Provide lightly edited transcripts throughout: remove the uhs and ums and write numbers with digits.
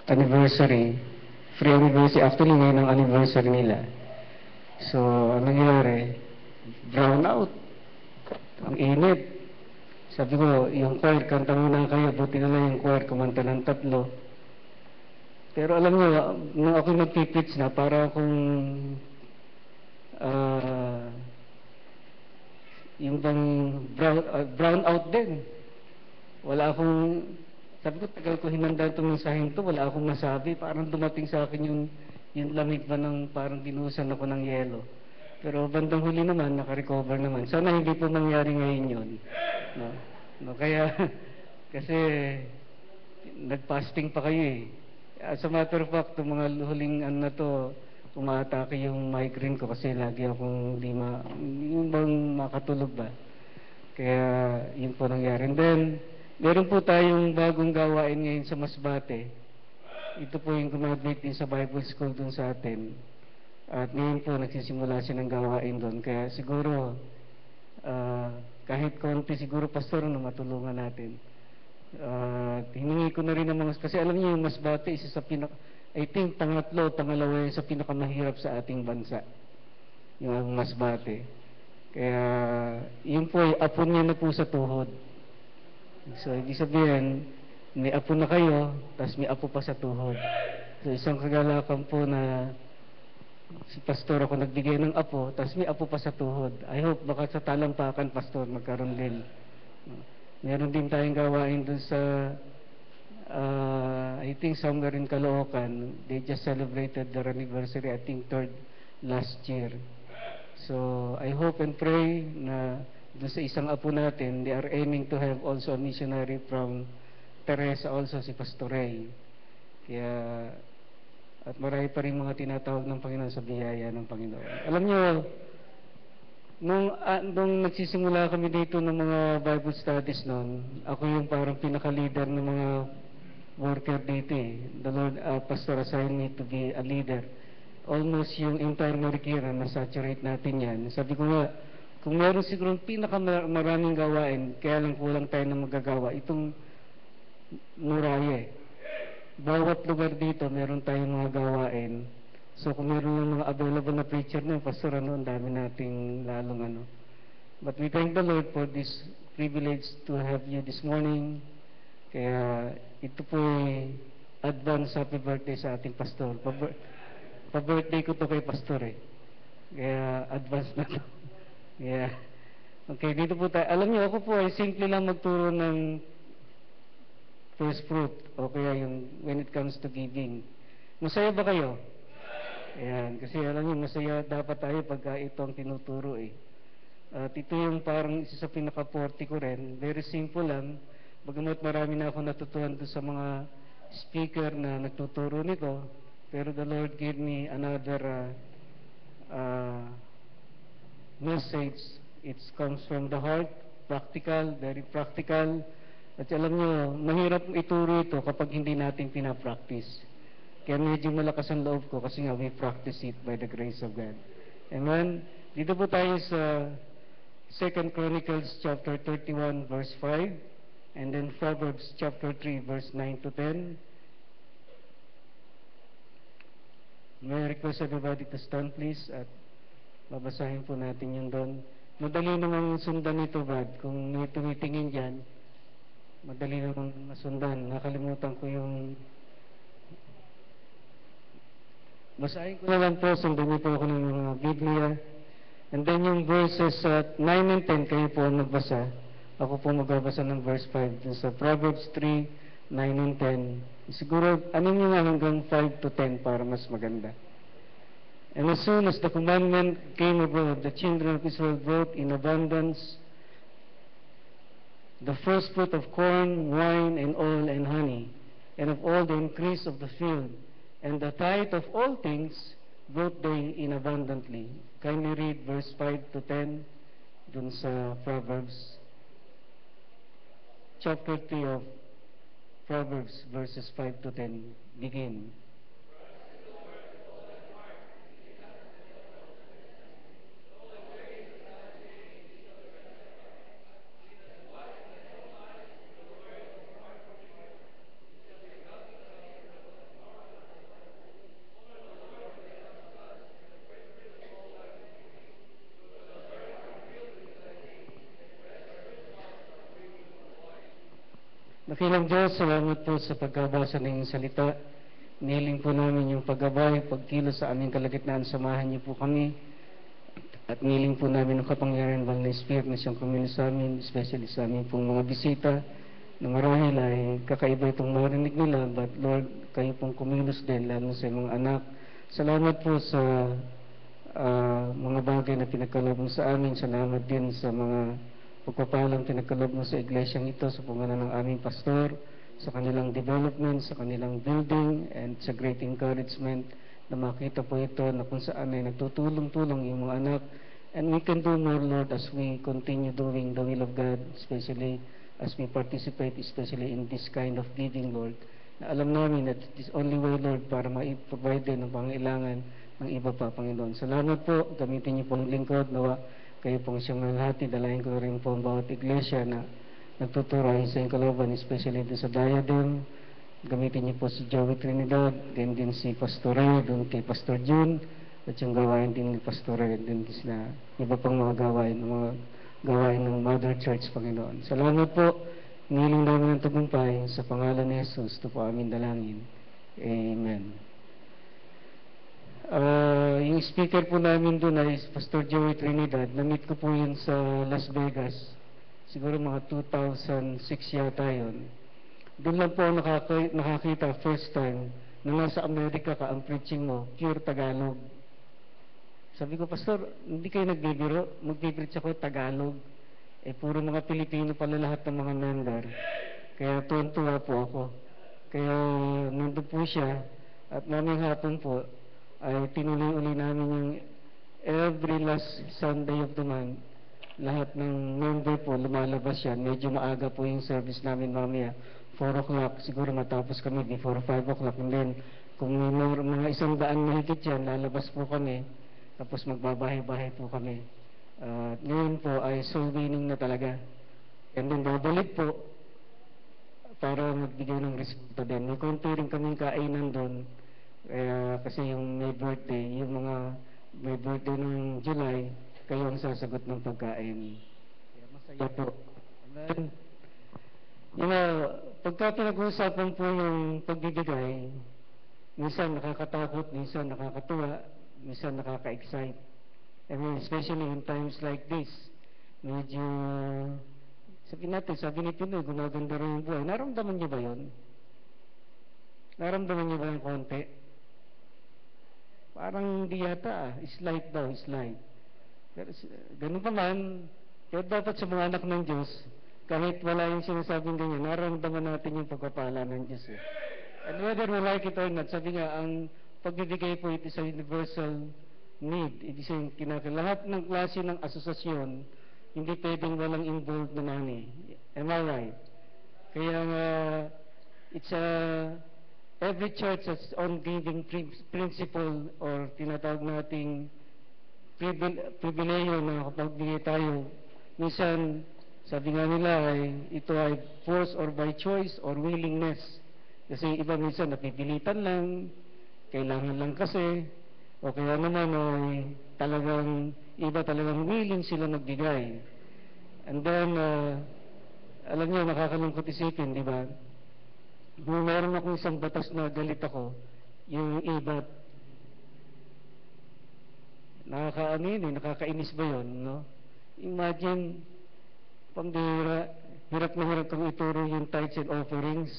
Anniversary, free anniversary, actually ngayon ang anniversary nila. So, anong nangyari? Brown out. Ang init. Sabi ko, yung choir, kanta muna kayo, buti na lang yung choir, kumanta ng tatlo. Pero alam nyo, nung ako nag-pitch na, para akong yung bang brown out din. Wala akong, sabi ko, tagal ko hinanda itong mensahin to, wala akong masabi. Parang dumating sa akin yung lamig ba ng parang dinusan ako ng yelo. Pero bandang huli naman, naka-recover naman. Sana hindi po mangyari ngayon yun. No, kaya, kasi, nag-fasting pa kayo eh. As a matter of fact, itong mga huling ano na to, umaatake yung migraine ko kasi lagi akong yung bang makatulog ba. Kaya, yun po nangyari. And then, meron po tayong bagong gawain ngayon sa Masbate. Ito po yung gumagawin din sa Bible School dun sa atin. At ngayon po nagsisimula siya ng gawain doon. Kaya siguro, kahit konti siguro pastor na matulungan natin. Hiningi ko na rin ng mga, kasi alam niyo yung Masbate, isa sa I think pangalawa sa pinakamahirap sa ating bansa. Yung Masbate. Kaya, yun po ay apo niya na po sa tuhod. So, ibig sabihin, may apo na kayo, tapos may apo pa sa tuhod. So, isang kagalakan po na si pastor ako nagbigay ng apo, tapos may apo pa sa tuhod. I hope baka sa talampakan, pastor, magkaroon din. Meron din tayong gawain dun sa, I think somewhere in Caloocan, they just celebrated their anniversary, I think third last year. So, I hope and pray na doon sa isang apo natin, they are aiming to have also a missionary from Teresa also, si Pastor Ray. Kaya, at marami pa rin mga tinatawag ng Panginoon sa biyaya ng Panginoon. Alam nyo, nung nagsisimula kami dito ng mga Bible studies noon, ako yung parang pinaka-leader ng mga worker dito eh. The Lord, Pastor assigned me to be a leader. Almost yung entire Marikina, na-saturate natin yan. Sabi ko nga, kung meron siguro pinakamaraming gawain, kaya lang kulang tayo na magagawa, itong Muraya eh. Bawat lugar dito, meron tayong mga gawain. So kung meron yung mga available na preacher na, Pastor, ang dami nating lalong But we thank the Lord for this privilege to have you this morning. Kaya ito po ay advance happy birthday sa ating pastor. Pa-birthday ko to kay pastor eh. Kaya advance na to. Yeah. Okay, dito po tayo. Alam niyo, ako po ay simple lang magturo ng first fruit. O kaya yung when it comes to giving. Masaya ba kayo? Ayan. Kasi alam niyo, masaya dapat tayo pagka ito ang tinuturo eh. At ito yung parang isa sa pinaka-forte ko rin. Very simple lang. Bagamat marami na ako natutuhan doon sa mga speaker na nagtuturo nito, pero the Lord gave me another message. It comes from the heart, practical, very practical. At alam nyo, mahirap ituro ito kapag hindi natin pinapractice. Kaya medyo malakas ang loob ko kasi nga we practice it by the grace of God. Amen? Dito po tayo sa 2 Chronicles chapter 31 verse 5. And then Proverbs chapter 3 verse 9 to 10. May I request everybody to stand please at babasahin po natin yung doon. Madali namang sundan ito, Brad. Kung may tumitingin dyan, madali namang masundan. Nakalimutan ko yung... Basahin ko na lang po, sundan niyo po ako ng mga Biblia. And then yung verses 9 and 10, kayo po ang magbasa. Ako po magbabasa ng verse 5 dun sa Proverbs 3, 9 and 10. Siguro, ano nyo nga hanggang 5 to 10 para mas maganda. And as soon as the commandment came abroad, the children of Israel brought in abundance the first fruit of corn, wine, and oil, and honey, and of all the increase of the field, and the tithe of all things brought they in abundantly. Kindly read verse 5 to 10 dun sa Proverbs. Chapter 3 of Proverbs, verses 5 to 10, begin. Dakilang Diyos, salamat po sa pagkabasa ng iyong salita. Nihiling po namin yung paggabay, pagkilos sa aming kalagitnaan, samahan niyo po kami. At nihiling po namin ang kapangyarihan ng Spirit na siyang kumilo sa amin, especially sa aming pong mga bisita, na marahil ay kakaiba itong marinig nila, but Lord, kayo pong kumilos din, lalo sa mga anak. Salamat po sa mga bagay na pinagkaloob mo sa amin. Salamat din sa mga pagpapalang pinagkaloob mo sa iglesyang ito sa pangalan ng aming pastor, sa kanilang development, sa kanilang building, and sa great encouragement na makita po ito na kung saan ay nagtutulong-tulong yung mga anak. And we can do more, Lord, as we continue doing the will of God, especially as we participate, especially in this kind of giving, Lord. Na alam namin that it is only way, Lord, para ma-provide din ang pangailangan ng iba pa, Panginoon. Salamat po, gamitin niyo po ang lingkod, nawa kayo pong siyang malahati. Dalayan ko rin po ang bawat iglesia na nagtuturo sa iyong kalooban, especially doon sa Diadem. Gamitin niyo po si Joey Trinidad, din si Pastor Ray, doon kay Pastor June, at yung gawain din ni Pastor Ray, din sila, iba pang mga gawain ng Mother Church, Panginoon. Salamat po. Nihiling namin ang tagumpay sa pangalan ni Jesus. Ito po aming dalangin. Amen. Yung speaker po namin doon ay Pastor Joey Trinidad. Na-meet ko po yun sa Las Vegas. Siguro mga 2006 yata yun. Doon lang po nakakita first time na nasa Amerika ka ang preaching mo, pure Tagalog. Sabi ko, Pastor, hindi kayo nagbibiro? Magpipreach ako Tagalog. Puro mga Pilipino pala lahat ng mga member. Kaya tuwan-tuwa po ako. Kaya nandun po siya at maming hapon po ay tinuloy-uli namin yung every last Sunday of the month. Lahat ng member po lumalabas yan. Medyo maaga po yung service namin mamaya. 4 o'clock, siguro matapos kami before 5 o'clock. And then, kung may mga 100 na higit yan, lalabas po kami. Tapos magbabahay-bahay po kami. Ngayon po ay soul winning na talaga. And then babalik po para magbigay ng resulta din. May konti rin kaming kainan doon. Kasi yung may birthday, yung mga may birthday ng July, kayo ang sasagot ng pagkain. Kaya masaya po. And then, pagka pinag-uusapan po yung pagbibigay, minsan nakakatakot, minsan nakakatuwa, minsan nakaka-excite. I mean, especially in times like this, medyo, sabi ni Pinoy, gumaganda rin yung buhay. Naramdaman niyo ba yun? Naramdaman niyo ba yung konti? Parang hindi yata, slight daw, slight. Pero, ganun pa man, kaya dapat sa mga anak ng Diyos, kahit wala yung sinasabing ganyan, nararamdaman natin yung pagpapala ng Diyos. And whether we like it or not, sabi nga, ang pagbibigay po ito sa universal need. Ibig sabihin, lahat ng klase ng asosasyon, hindi pwedeng walang involved na money. Am I right? Kaya it's every church has own giving principle or tinatawag nating pribileyo na kapag bigay tayo. Minsan, sabi nga nila ito ay force or by choice or willingness. Kasi iba minsan napipilitan lang, kailangan lang kasi, o kaya naman ay talagang, iba talagang willing sila magbigay. And then, alam niyo, nakakalungkot isipin, di ba? Kung meron akong isang batas na galit ako, yung ibat, nakakainis ba yun, no? Imagine, pambira, hirap na hirap kang ituro yung tithes and offerings.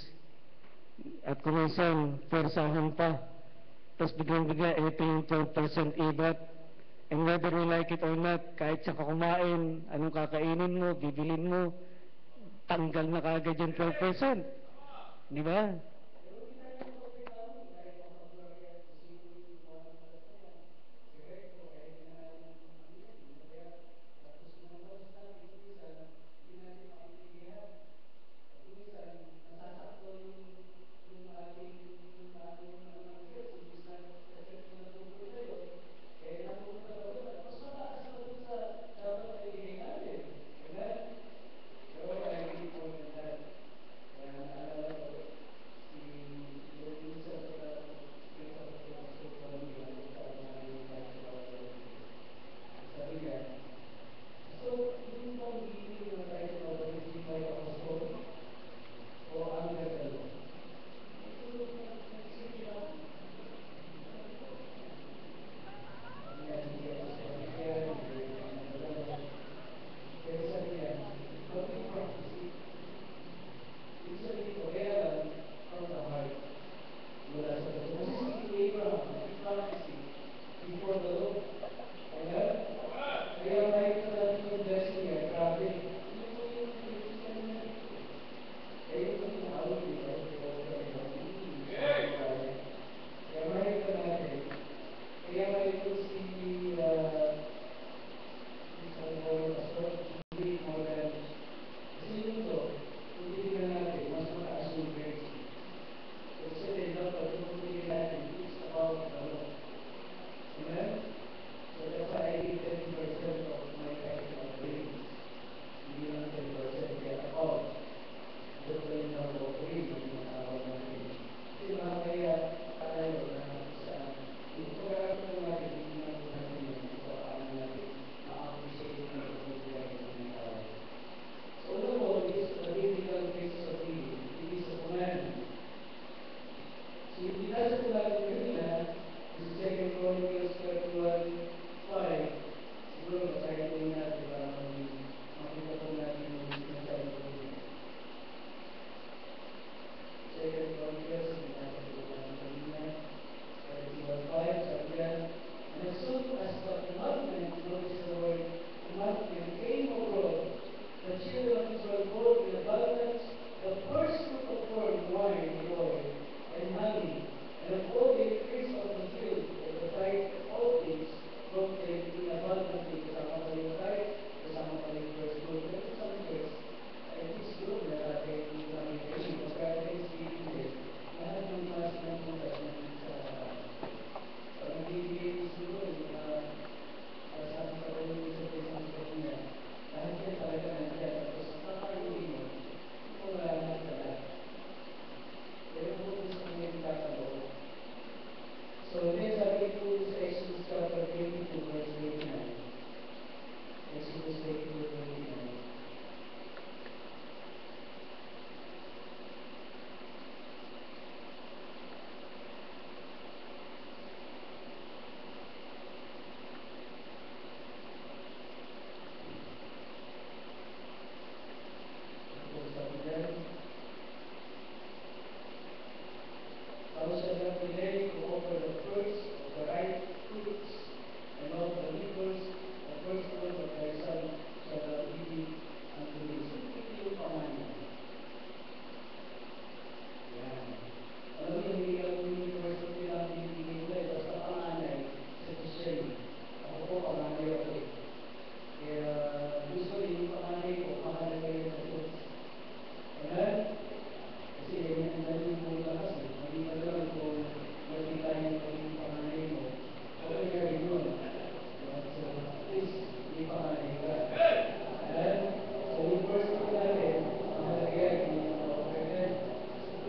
At kung minsan, persahan pa. Tapos biglang-bigla, ito yung 12% ibat. And whether we like it or not, kahit sa kumain, anong kakainin mo, bibilin mo, tanggal na kaagad yung 12%. Di ba? So then sabi po sa Exodus chapter 22 verse 29. Exodus 22 verse 29. Thou shalt not delay to offer the first of the ripe fruits and of the livers, the firstborn of thy son shall thou give unto me. So, ito yung pangalan. Yan. Alam niyo, hindi lang yung first of the lang binibigay ko eh. Basta panganay sa Christian. Ako po, panganay ako eh. Kaya gusto yung panganay ko, mahalaga yun sa Diyos. Amen? Kasi yan ang daling mong lakas eh. Hindi ka naman kung magbigayan ka yung panganay mo. Okay ka rin yun. So, at least, may panganay ka. And, so yung first thing natin, mahalaga yan, yung offer. So,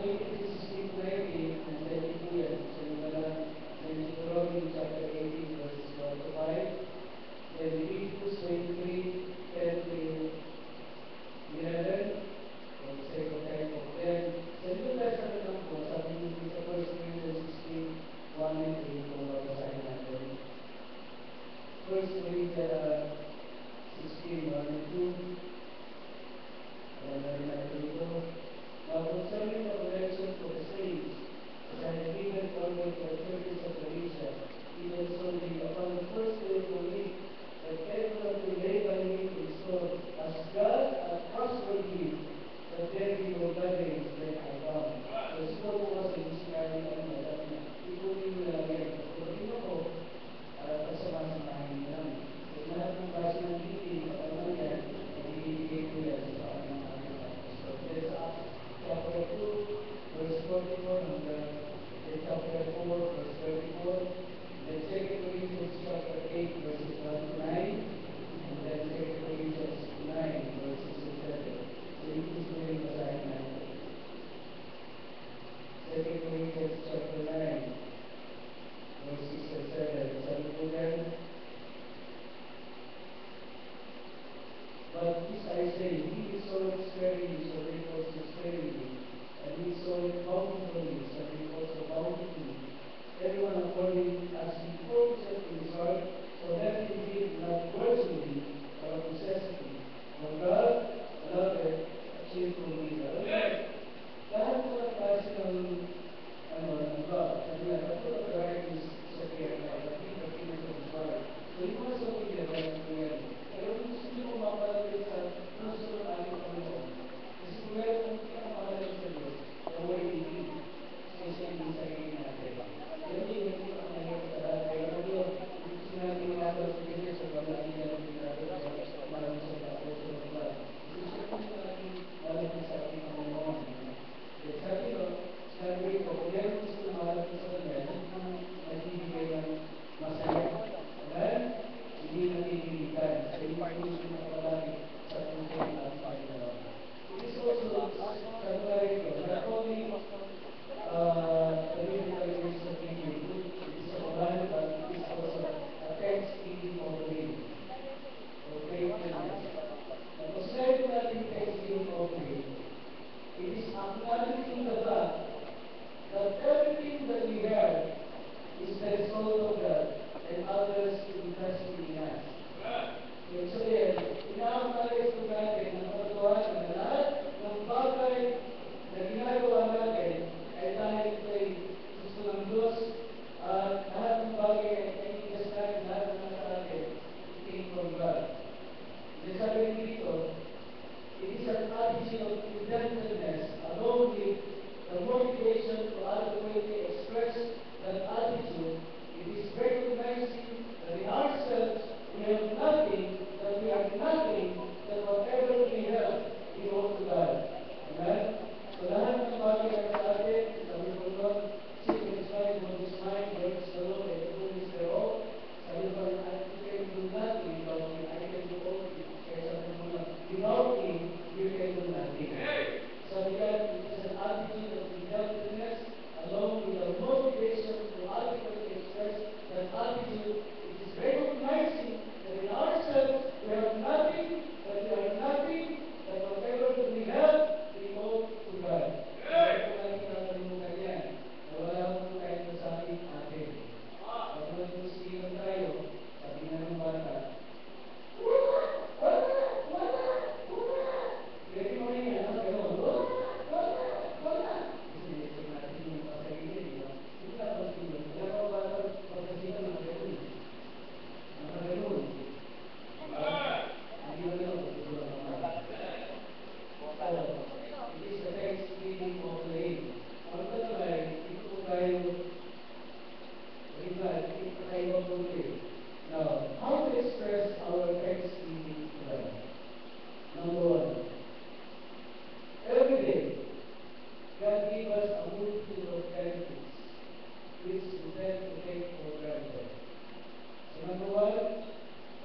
26:16-19, nandiyan po yan. So, yung mga, Deuteronomy chapter 18, verses 1 to 5. Then, Leviticus 23:10-11. For the sake of time of them. Sa New Testament lang po, sabi niyo sa 1 Corinthians 16, 1 and 3, kung babasahin natin. 1 Corinthians 16, 1 and 2. Alam na rin natin ito. Now, concerning the correction for the saints, as I have given order to the churches of Galatia, even so they upon the first day of the week, that everyone will lay by me to restore, as God hath prospered him, that there be no gatherings that I found. So, siguro po kasi missionary na ano, dati na, ituloy mo lang yan. Pero tingnan ko, pagsama-samahin mo lang. So, lahat ng klase ng meeting, kapag yan, ibibigay ko yan sa aming mga so, there's Acts chapter 2, verse 44, hanggang chapter 4, verse 34, then 2 Corinthians chapter 8, verses 1 to 9, and then 2 Corinthians 9, verses 6 to 7. So, yung gusto rin basahin natin. 2 Corinthians chapter 9, verse 6 and 7. Sabi po yan, but this I say, he is soweth sparingly, so reap also sparingly, and he soweth bountifully, so reap also bountifully. Everyone according as he purposeth in his heart, so let him give not grudgingly, but of necessity. For God, another, a cheerful giver. Lahat po ng klase ng ng God, sabi nga, the fruit of the righteous is a fair God, the fruit of the of his heart. So yung mga sa pagkira, dahil po yan. Pero kung gusto nyo mapalagay sa puso ng ating Panginoon, kasi kung meron kong pinakamalagay sa Diyos, the word indeed, especially sa sarili natin. Yan yung pinakamalagay sa lahat. Kaya kung yun, gusto natin makapalagay sa Diyos, sa pamilya ng pinakamalagay sa maraming sa puso ng God. Gusto natin malagay sa ating Panginoon. Sabi ko, sabi ko, kung meron gusto na malagay sa Kanya, hindi nagbibigay ng masaya. Amen? Hindi natitiligan. Sa iyo po yung pinakamalaki sa puso ng ating Panginoon. It is also, sabi ko rin ko, not only the biblical grace of giving, it is a command, but it is also a thanksgiving offering. So, faithfulness. Tapos meron natin thanksgiving offering, it is acknowledging the fact that everything that we have is the result of God and others investing in us. Ibig sabihin, ina-acknowledge po natin ang katotohanan na lahat ng bagay na ginagawa natin ay dahil kay gusto ng Diyos at lahat ng bagay ay kailangan natin, lahat ng nasa atin, it came from God. Then sabi dito, it is an attitude of indebtedness along with the motivation to adequately express that attitude. It is recognizing that in ourselves we have nothing, that we are nothing, that whatever we have, we owe to God. Amen? So lahat ng bagay na sa atin, sabi ko doon, 6:5, Iba, kakaiba po ito eh. Now, how to express our thanksgiving to God? Number one, every day, God gave us a multitude of benefits which we tend to take for granted. So number one,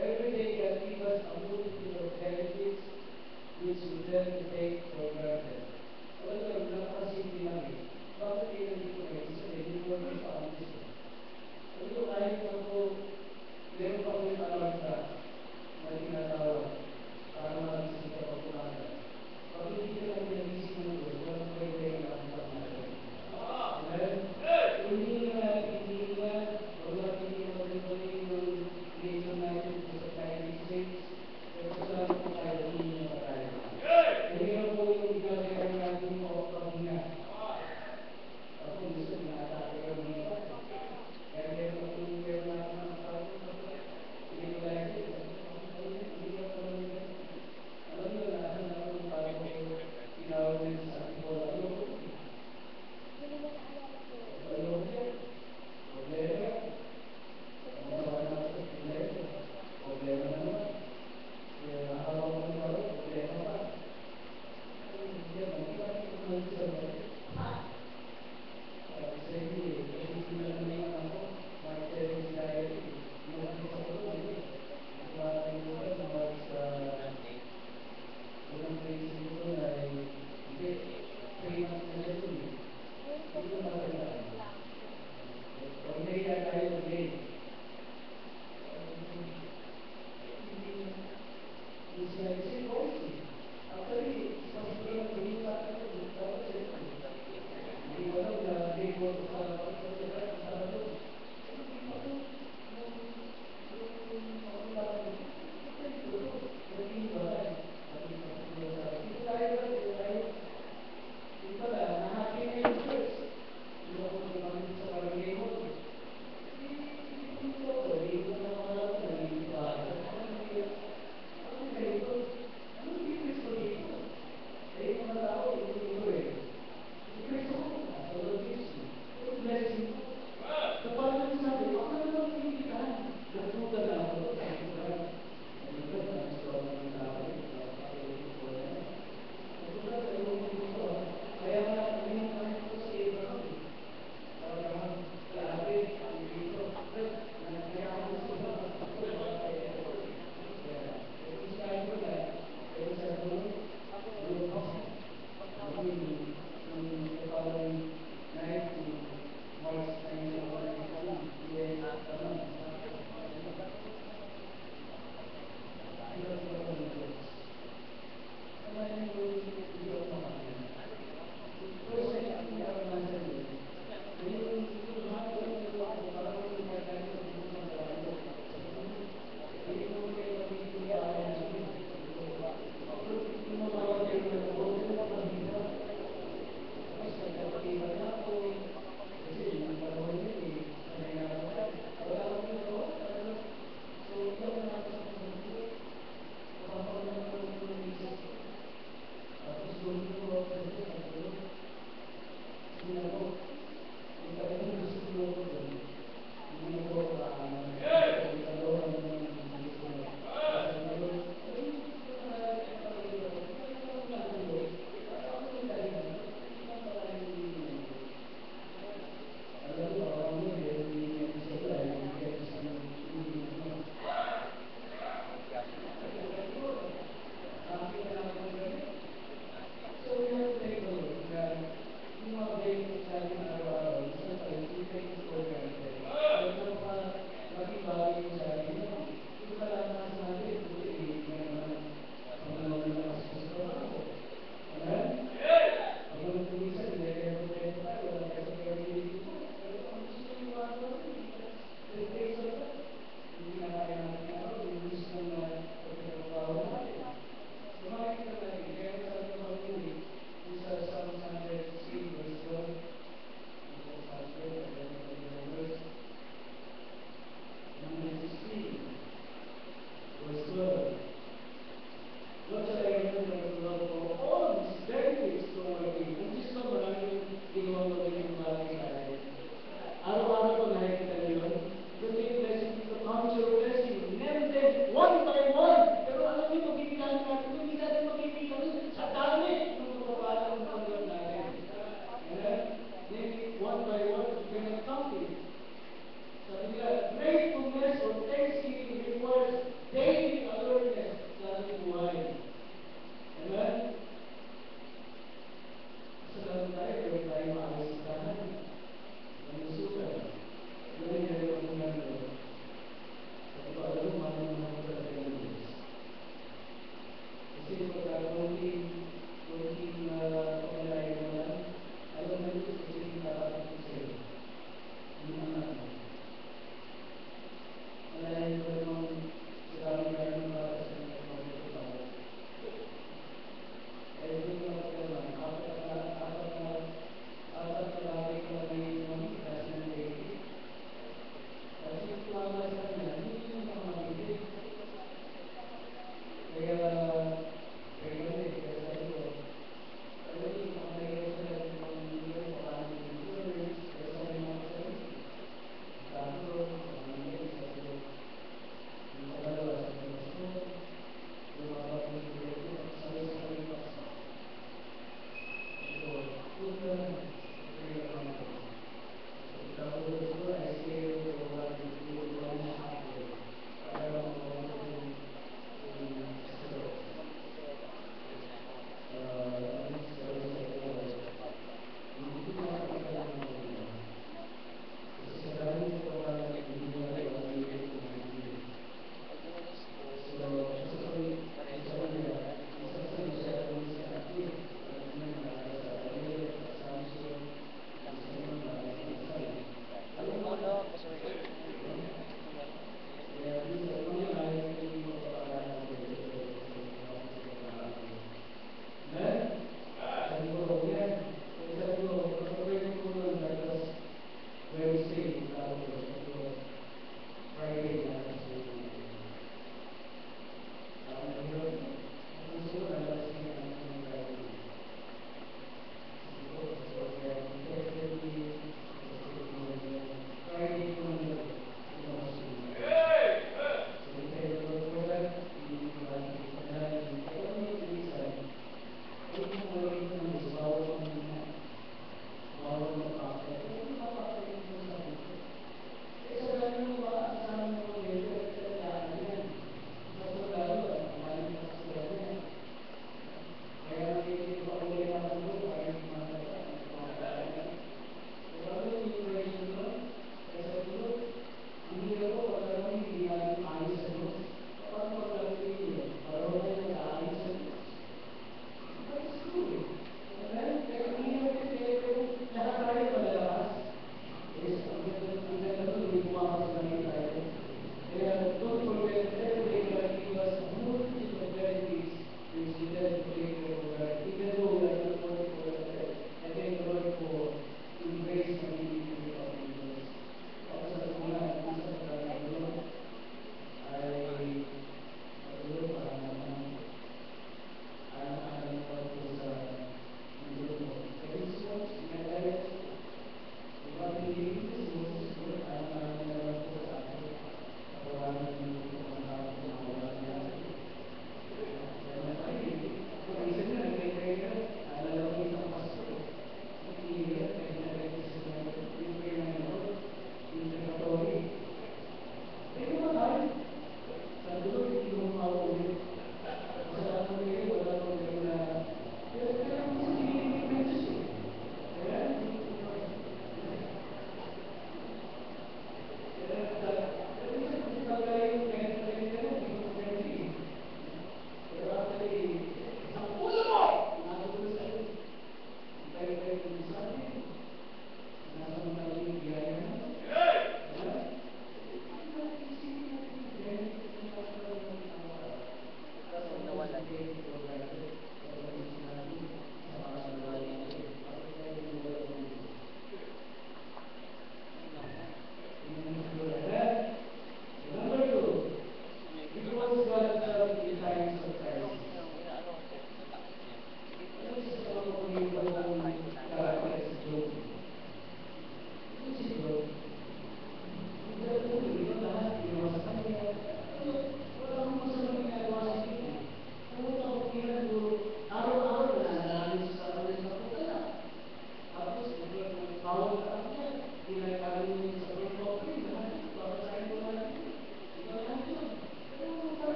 every day God gave us a multitude of benefits which we tend to take for granted. Alam mo, napakasimple lang eh. Bakit kayo nandito ngayon? Kasi hindi mo rin pa ang gusto. Alam mo,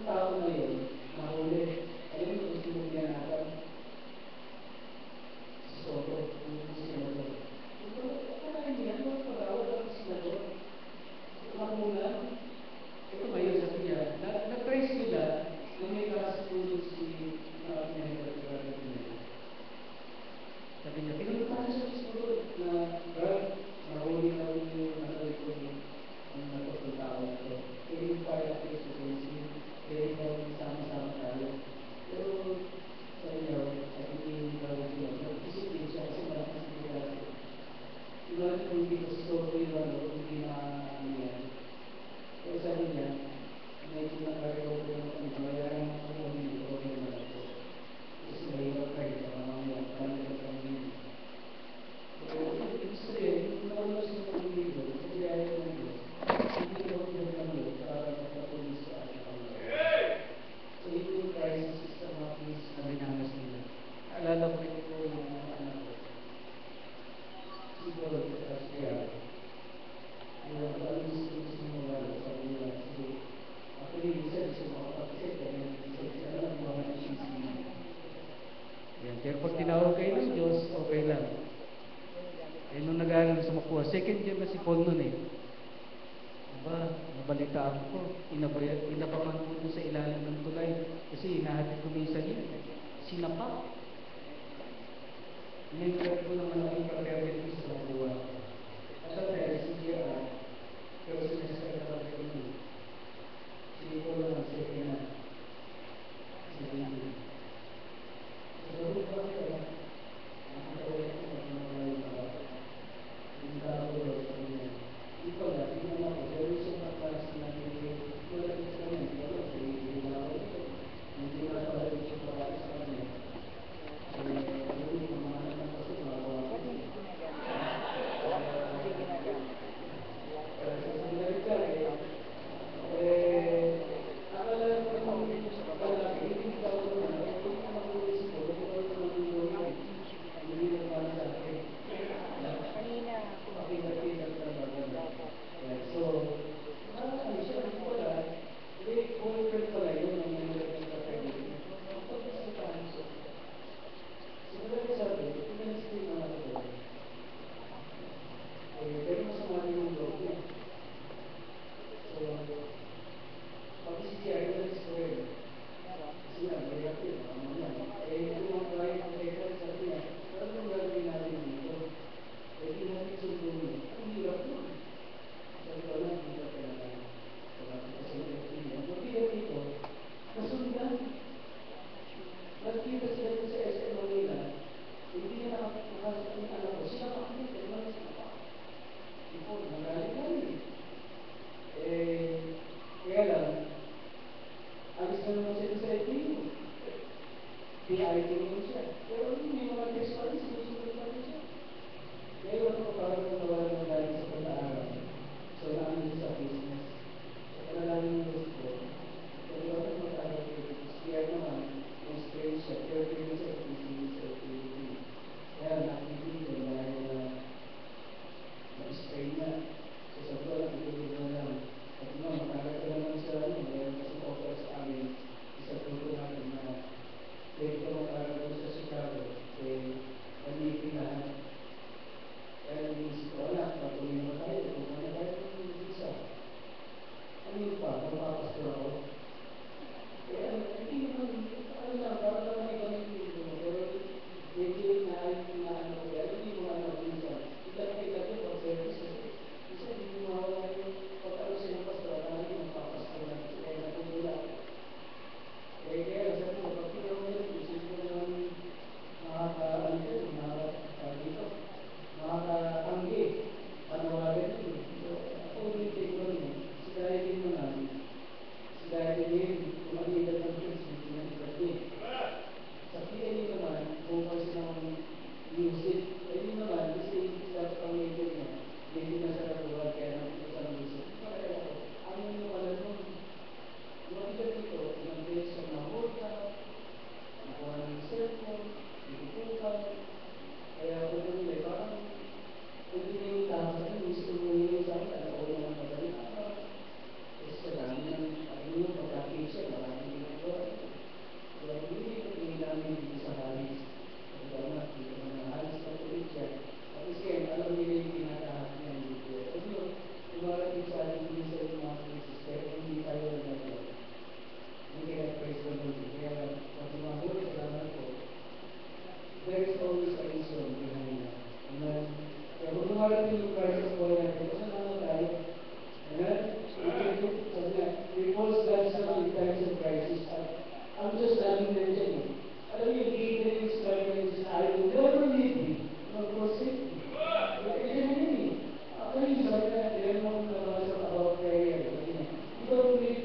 tao na yun, nahuli. Alam mo, gusto mo binanatan. Si Soto, yung senador. Pagkain niya, pagkawal ako si senador. Muna, ito ngayon sabi niya, na-trace nila na may kasunod si sabi niya, pinagpapala siya sa sunod na Brad, nahuli na rin yung nakalikod ang natutong tao na ito. Kaya yung fire case agency, kaya ikaw sama-sama tayo. Pero sabi niya, sabi ni Brad, isipin siya kasi malakas ang kaya. Ilan kung hindi ko si Soto yung hindi na yan. Kaya sabi niya, medyo nakarecover ng pagbayaran ng mga hindi ko rin na ito. Kasi mahirap kayo sa mga mga parang nagkakambing. So, ibig sabihin, kung nawala sa mga pamilyo, sa biyaya ng Diyos, hindi ko rin naman para magpatuloy sa ating Panginoon. So, ito yung crisis sa mga case na binanas nila. Alala ko rin ko yung mga anak ko. Siguro, kasi kaya, yung pag-alis ko sa mga wala sa mga actually, minsan gusto makapag-isip kaya minsan alam mo mga issues niya. Yan. Pero pag tinawag kayo ng Diyos, okay lang. Eh, nung nag-aaral sa makuha, second year na si Paul nun eh. Aba, nabalitaan ko, inabangan ko dun sa ilalim ng tulay kasi hinahatid ko minsan yun. Sinapak. Inintrat ko ng malaking papel ko sa makuha. At ang dahil, CGR, pero sinasakit ako sa inyo. Hindi ko lang ang second na. Sabi niya. So, ba kaya, ang kawin ko sa mga ngayon na yung tao ko sa niya. Hindi pala, hindi naman ako, pero yung sa pagkakas natin, wala din sa kanya, hindi ako, hindi na ako ito. Hindi na pala din siya para sa kanya. Yung pamahalan ng kaso, magawa ko. Sa solidarity,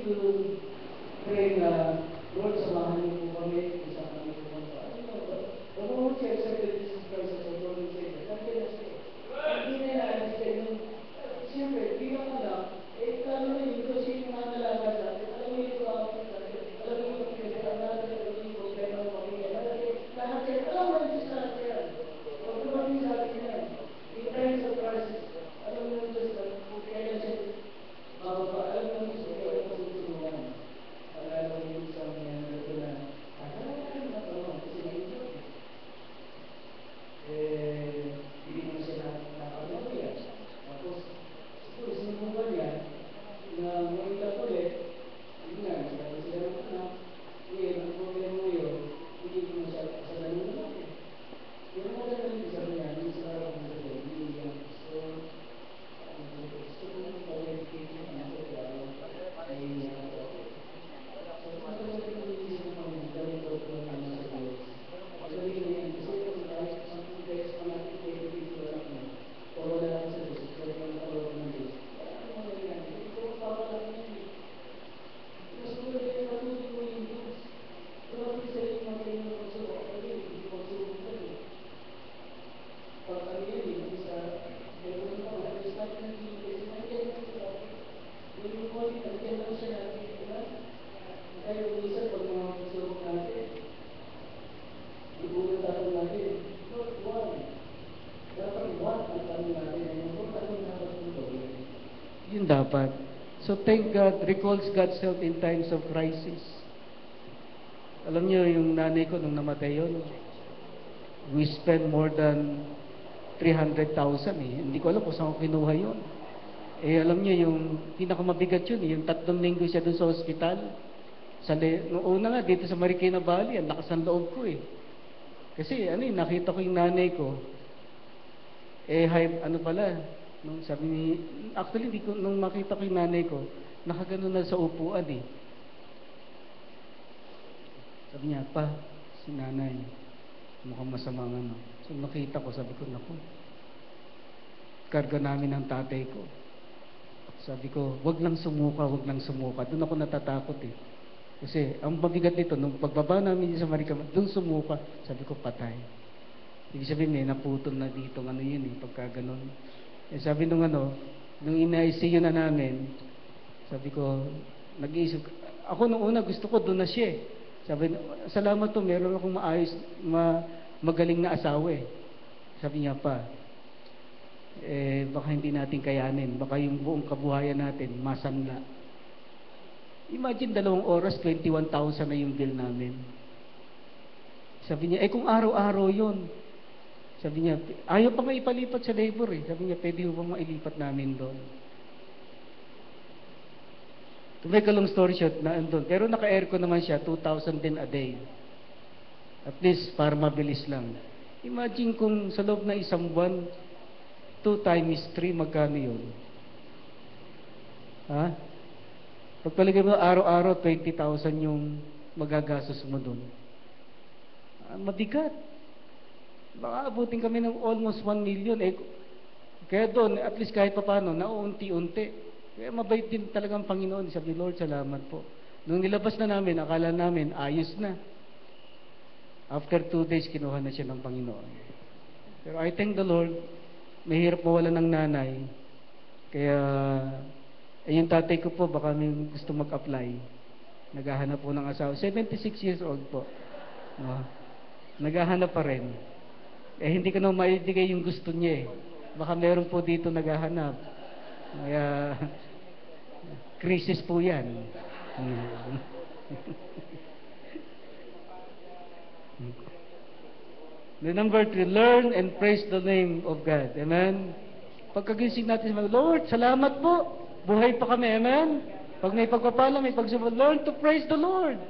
to pray na, Lord, samahan niyo po kami, kung saan kami pumunta. The moment you accepted Jesus Christ as your Lord and Savior, kami na siya. Hindi na na-understand yung, siyempre, bilang anak, lalo na yun, kasi yung mga nalaga sa atin, alam mo yung tuwag sa atin, alam mo yung pinag-aral, alam mo yung problema ng pamilya, lahat yan, alam mo yung lahat yan. Pag dumating sa atin yan, in times of crisis, alam mo yung Diyos, kung kailan siya, mababa, alam mo yung Diyos, kung kailan siya tutulungan. Alam mo yung isang nito na, kasi naiingat. Hindi mo siya nakapagpapaya. Tapos, siguro, sinubukan niya, na makita ulit, yun nga, sabi sila ng anak, ngayon, ang problema ngayon, hindi ko na siya kasalanan na natin. Pero maganda rin sabi niya, hindi sila ako ng sabi, hindi yan. So, gusto ko nang pag-educate yung anak ko, kaya ay ako. So, matulog ko yung isip ko kung gawin ko kung ano sa Diyos. Sabi ko yan, kasi kung kahit something guys, kung natin i-educate ko anak mo, o wala lang sa Diyos, kaya kung nakalog ng Diyos, kaya ano mo rin yan, hindi ko mapapala ko yan. Mas mula kayo matulog mo yung Diyos. Grabe sa iyo mga kayo ng pagsuko, kasi hindi pagsuko ka rin. Pag kami yan, hindi sa gano'n pa, nag-start na dito, kasi nandiyan lang sa akin. Yung body, nandiyan lang siya natin, diba? Kaya minsan, pag mga pagsuko natin, ibulatapan natin, Lord, why? Dapat what ang tanong natin, ay yung tanong dapat ito. Yun dapat. So thank God, recalls God's help in times of crisis. Alam niyo, yung nanay ko nung namatay yun, we spent more than 300,000 eh. Hindi ko alam kung saan ko kinuha yun. Eh, alam niyo, yung pinakamabigat yun, yung 3 linggo siya dun sa ospital. Noong una nga, dito sa Marikina Valley, ang lakas ng loob ko eh. Kasi, nakita ko yung nanay ko, ano pala, nung sabi ni, actually, nung makita ko yung nanay ko, nakagano na sa upuan eh. Sabi niya, pa, si nanay, mukhang masamang ano. So nakita ko, sabi ko, naku, karga namin ng tatay ko. Sabi ko, wag lang sumuka, wag lang sumuka. Doon ako natatakot eh. Kasi ang mabigat nito, nung pagbaba namin sa Marikina, doon sumuka, sabi ko, patay. Ibig sabihin, may naputol na dito, ano yun eh, pagka ganun. Eh, sabi nung ina-ICU na namin, sabi ko, nag-iisip, ako nung una gusto ko, doon na siya eh. Sabi, salamat to, meron akong magaling na asawa eh. Sabi niya pa, baka hindi natin kayanin, baka yung buong kabuhayan natin, masanla. Imagine 2 oras, 21,000 na yung bill namin. Sabi niya, kung araw-araw yun, sabi niya, ayaw pa nga ipalipat sa labor eh. Sabi niya, pwede mo bang mailipat namin doon? To make a long story short, doon. Pero naka-aircon naman siya, 2,000 din a day. At least, para mabilis lang. Imagine kung sa loob ng isang buwan, 2 times 3, magkano yun? Ha? Pagpaligay mo, araw-araw, 20,000 yung magagastos mo doon. Mabigat. Baka abutin kami ng almost 1 million. Kaya doon, at least kahit pa paano, nauunti-unti. Kaya mabait din talagang Panginoon. Sabi, Lord, salamat po. Nung nilabas na namin, akala namin, ayos na. After 2 days, kinuha na siya ng Panginoon. Pero I thank the Lord, mahirap mawala ng nanay. Kaya, yung tatay ko po, baka may gusto mag-apply. Naghahanap po ng asawa. 76 years old po. No? Naghahanap pa rin. Hindi ko na maibigay yung gusto niya eh. Baka meron po dito naghahanap. Kaya, crisis po yan. The number 3, learn and praise the name of God. Amen? Pagkagising natin, Lord, salamat po. Buhay pa kami. Amen? Pag may pagpapala, may pagsubok, learn to praise the Lord.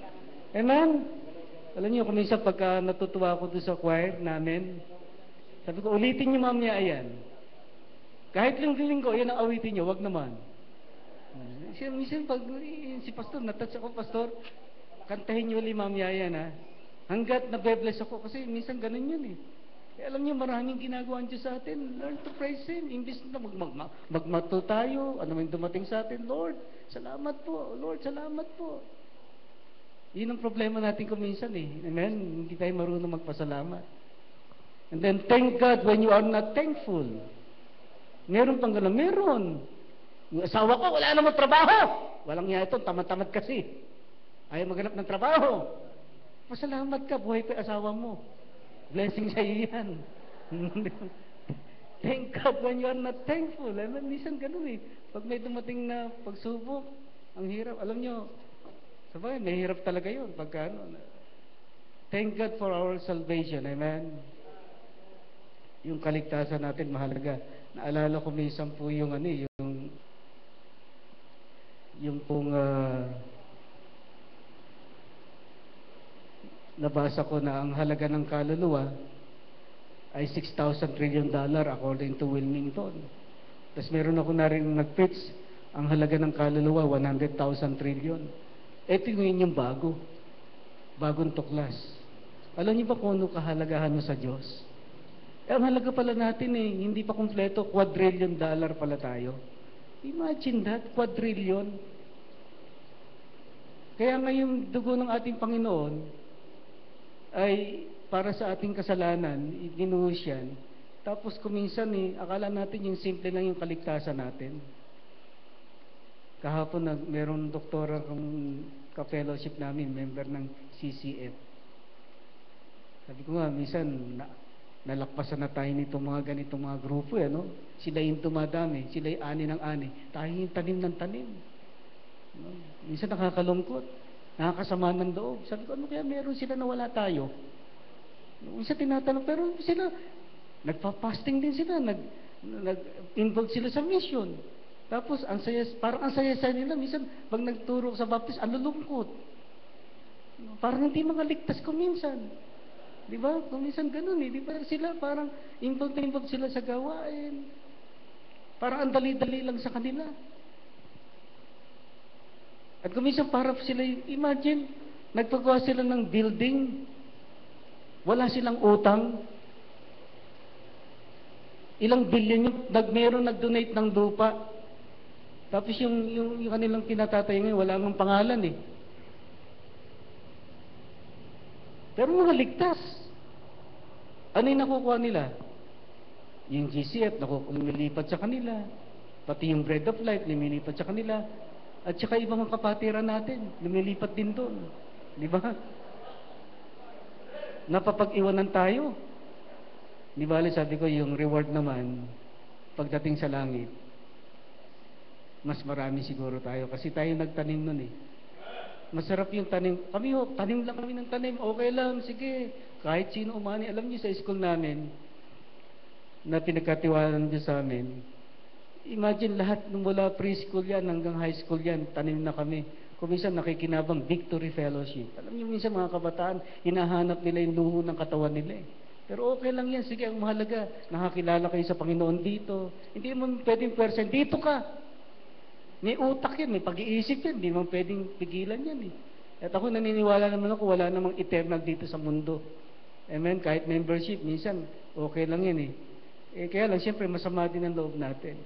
Amen? Alam niyo, kung minsan pagka natutuwa ako doon sa choir namin, sabi ko, ulitin niyo mamaya yan. Kahit linggo, yan ang awitin niyo, wag naman. Minsan pag si pastor, natouch ako, pastor, kantahin niyo ulit mamaya yan ha. Hanggat nabe-bless ako, kasi minsan ganun yun eh. Alam niyo, maraming ginagawa Diyos sa atin. Learn to praise Him. Imbis na magmato tayo, ano man dumating sa atin, Lord, Salamat po, Lord, salamat po. Yun ang problema natin kuminsan eh. Amen? Hindi tayo marunong magpasalamat. And then, thank God when you are not thankful. Meron pang gano'n, meron. Yung asawa ko, wala namang trabaho. Walang niya ito, tamad-tamad kasi. Ayaw maghanap ng trabaho. Pasalamat ka, buhay pa yung asawa mo. Blessing sa iyo yan. Thank God when you are not thankful. Alam, minsan ganun eh. Pag may dumating na pagsubok, ang hirap. Alam nyo, sabay, may hirap talaga yun. Pagka, ano, thank God for our salvation. Amen? Yung kaligtasan natin, mahalaga. Naalala ko minsan po yung, ano, yung pong, nabasa ko na ang halaga ng kaluluwa ay $6,000 trillion according to Wilmington. Tapos meron ako narinig nag-pitch, ang halaga ng kaluluwa, 100,000 trillion. Ito yung bago. Bagong tuklas. Alam niyo ba kung ano kahalagahan mo sa Diyos? Ang halaga pala natin eh, hindi pa kumpleto, $2 pala tayo. Imagine that, quadrillion. Kaya ngayong dugo ng ating Panginoon, ay para sa ating kasalanan, iginuhos yan. Tapos kuminsan akala natin yung simple lang yung kaligtasan natin. Kahapon meron doktora kong ka-fellowship namin, member ng CCF. Sabi ko nga, minsan nalakpasan na tayo nitong mga ganitong mga grupo, no? Sila yung tumadami, sila yung ani ng ani. Tayo yung tanim ng tanim. No? Minsan nakakalungkot. Nakakasama ng loob. Sabi ko, ano kaya meron sila na wala tayo? Isa tinatanong, pero sila, nagpa-fasting din sila, nag-involve sila sa mission. Tapos, parang ang saya-saya nila, minsan, pag nagturo sa baptist, ang lulungkot. Parang hindi makaligtas ko minsan. Di ba? Kung minsan ganun eh. Di ba sila, parang involved sila sa gawain. Parang ang dali-dali lang sa kanila. At kuminsan para sila, imagine, nagpagawa sila ng building, wala silang utang, ilang billion yung meron nag-donate ng lupa, tapos yung kanilang kinatatay ngayon, wala nang pangalan eh. Pero mga ligtas. Ano yung nakukuha nila? Yung GCF, lumilipat sa kanila, pati yung Bread of Life, lumilipat sa kanila, at saka ibang mga kapatiran natin, lumilipat din doon. Di ba? Napapag-iwanan tayo. Di ba, sabi ko, yung reward naman, pagdating sa langit, mas marami siguro tayo. Kasi tayo nagtanim nun eh. Masarap yung tanim. Kami tanim lang kami ng tanim. Okay lang, sige. Kahit sino umani. Alam niyo sa school namin, na pinagkatiwalaan niyo sa amin, imagine lahat mula preschool yan hanggang high school yan, tanim na kami. Kung minsan nakikinabang Victory Fellowship. Alam niyo minsan mga kabataan, hinahanap nila yung luho ng katawan nila eh. Pero okay lang yan. Sige, ang mahalaga, nakakilala kayo sa Panginoon dito. Hindi mo pwedeng percent. Dito ka. May utak yan, may pag-iisip yan. Hindi mo pwedeng pigilan yan eh. At ako naniniwala naman ako, wala namang eternal dito sa mundo. Amen? Kahit membership, minsan, okay lang yan eh. Kaya lang, siyempre, masama din ang loob natin.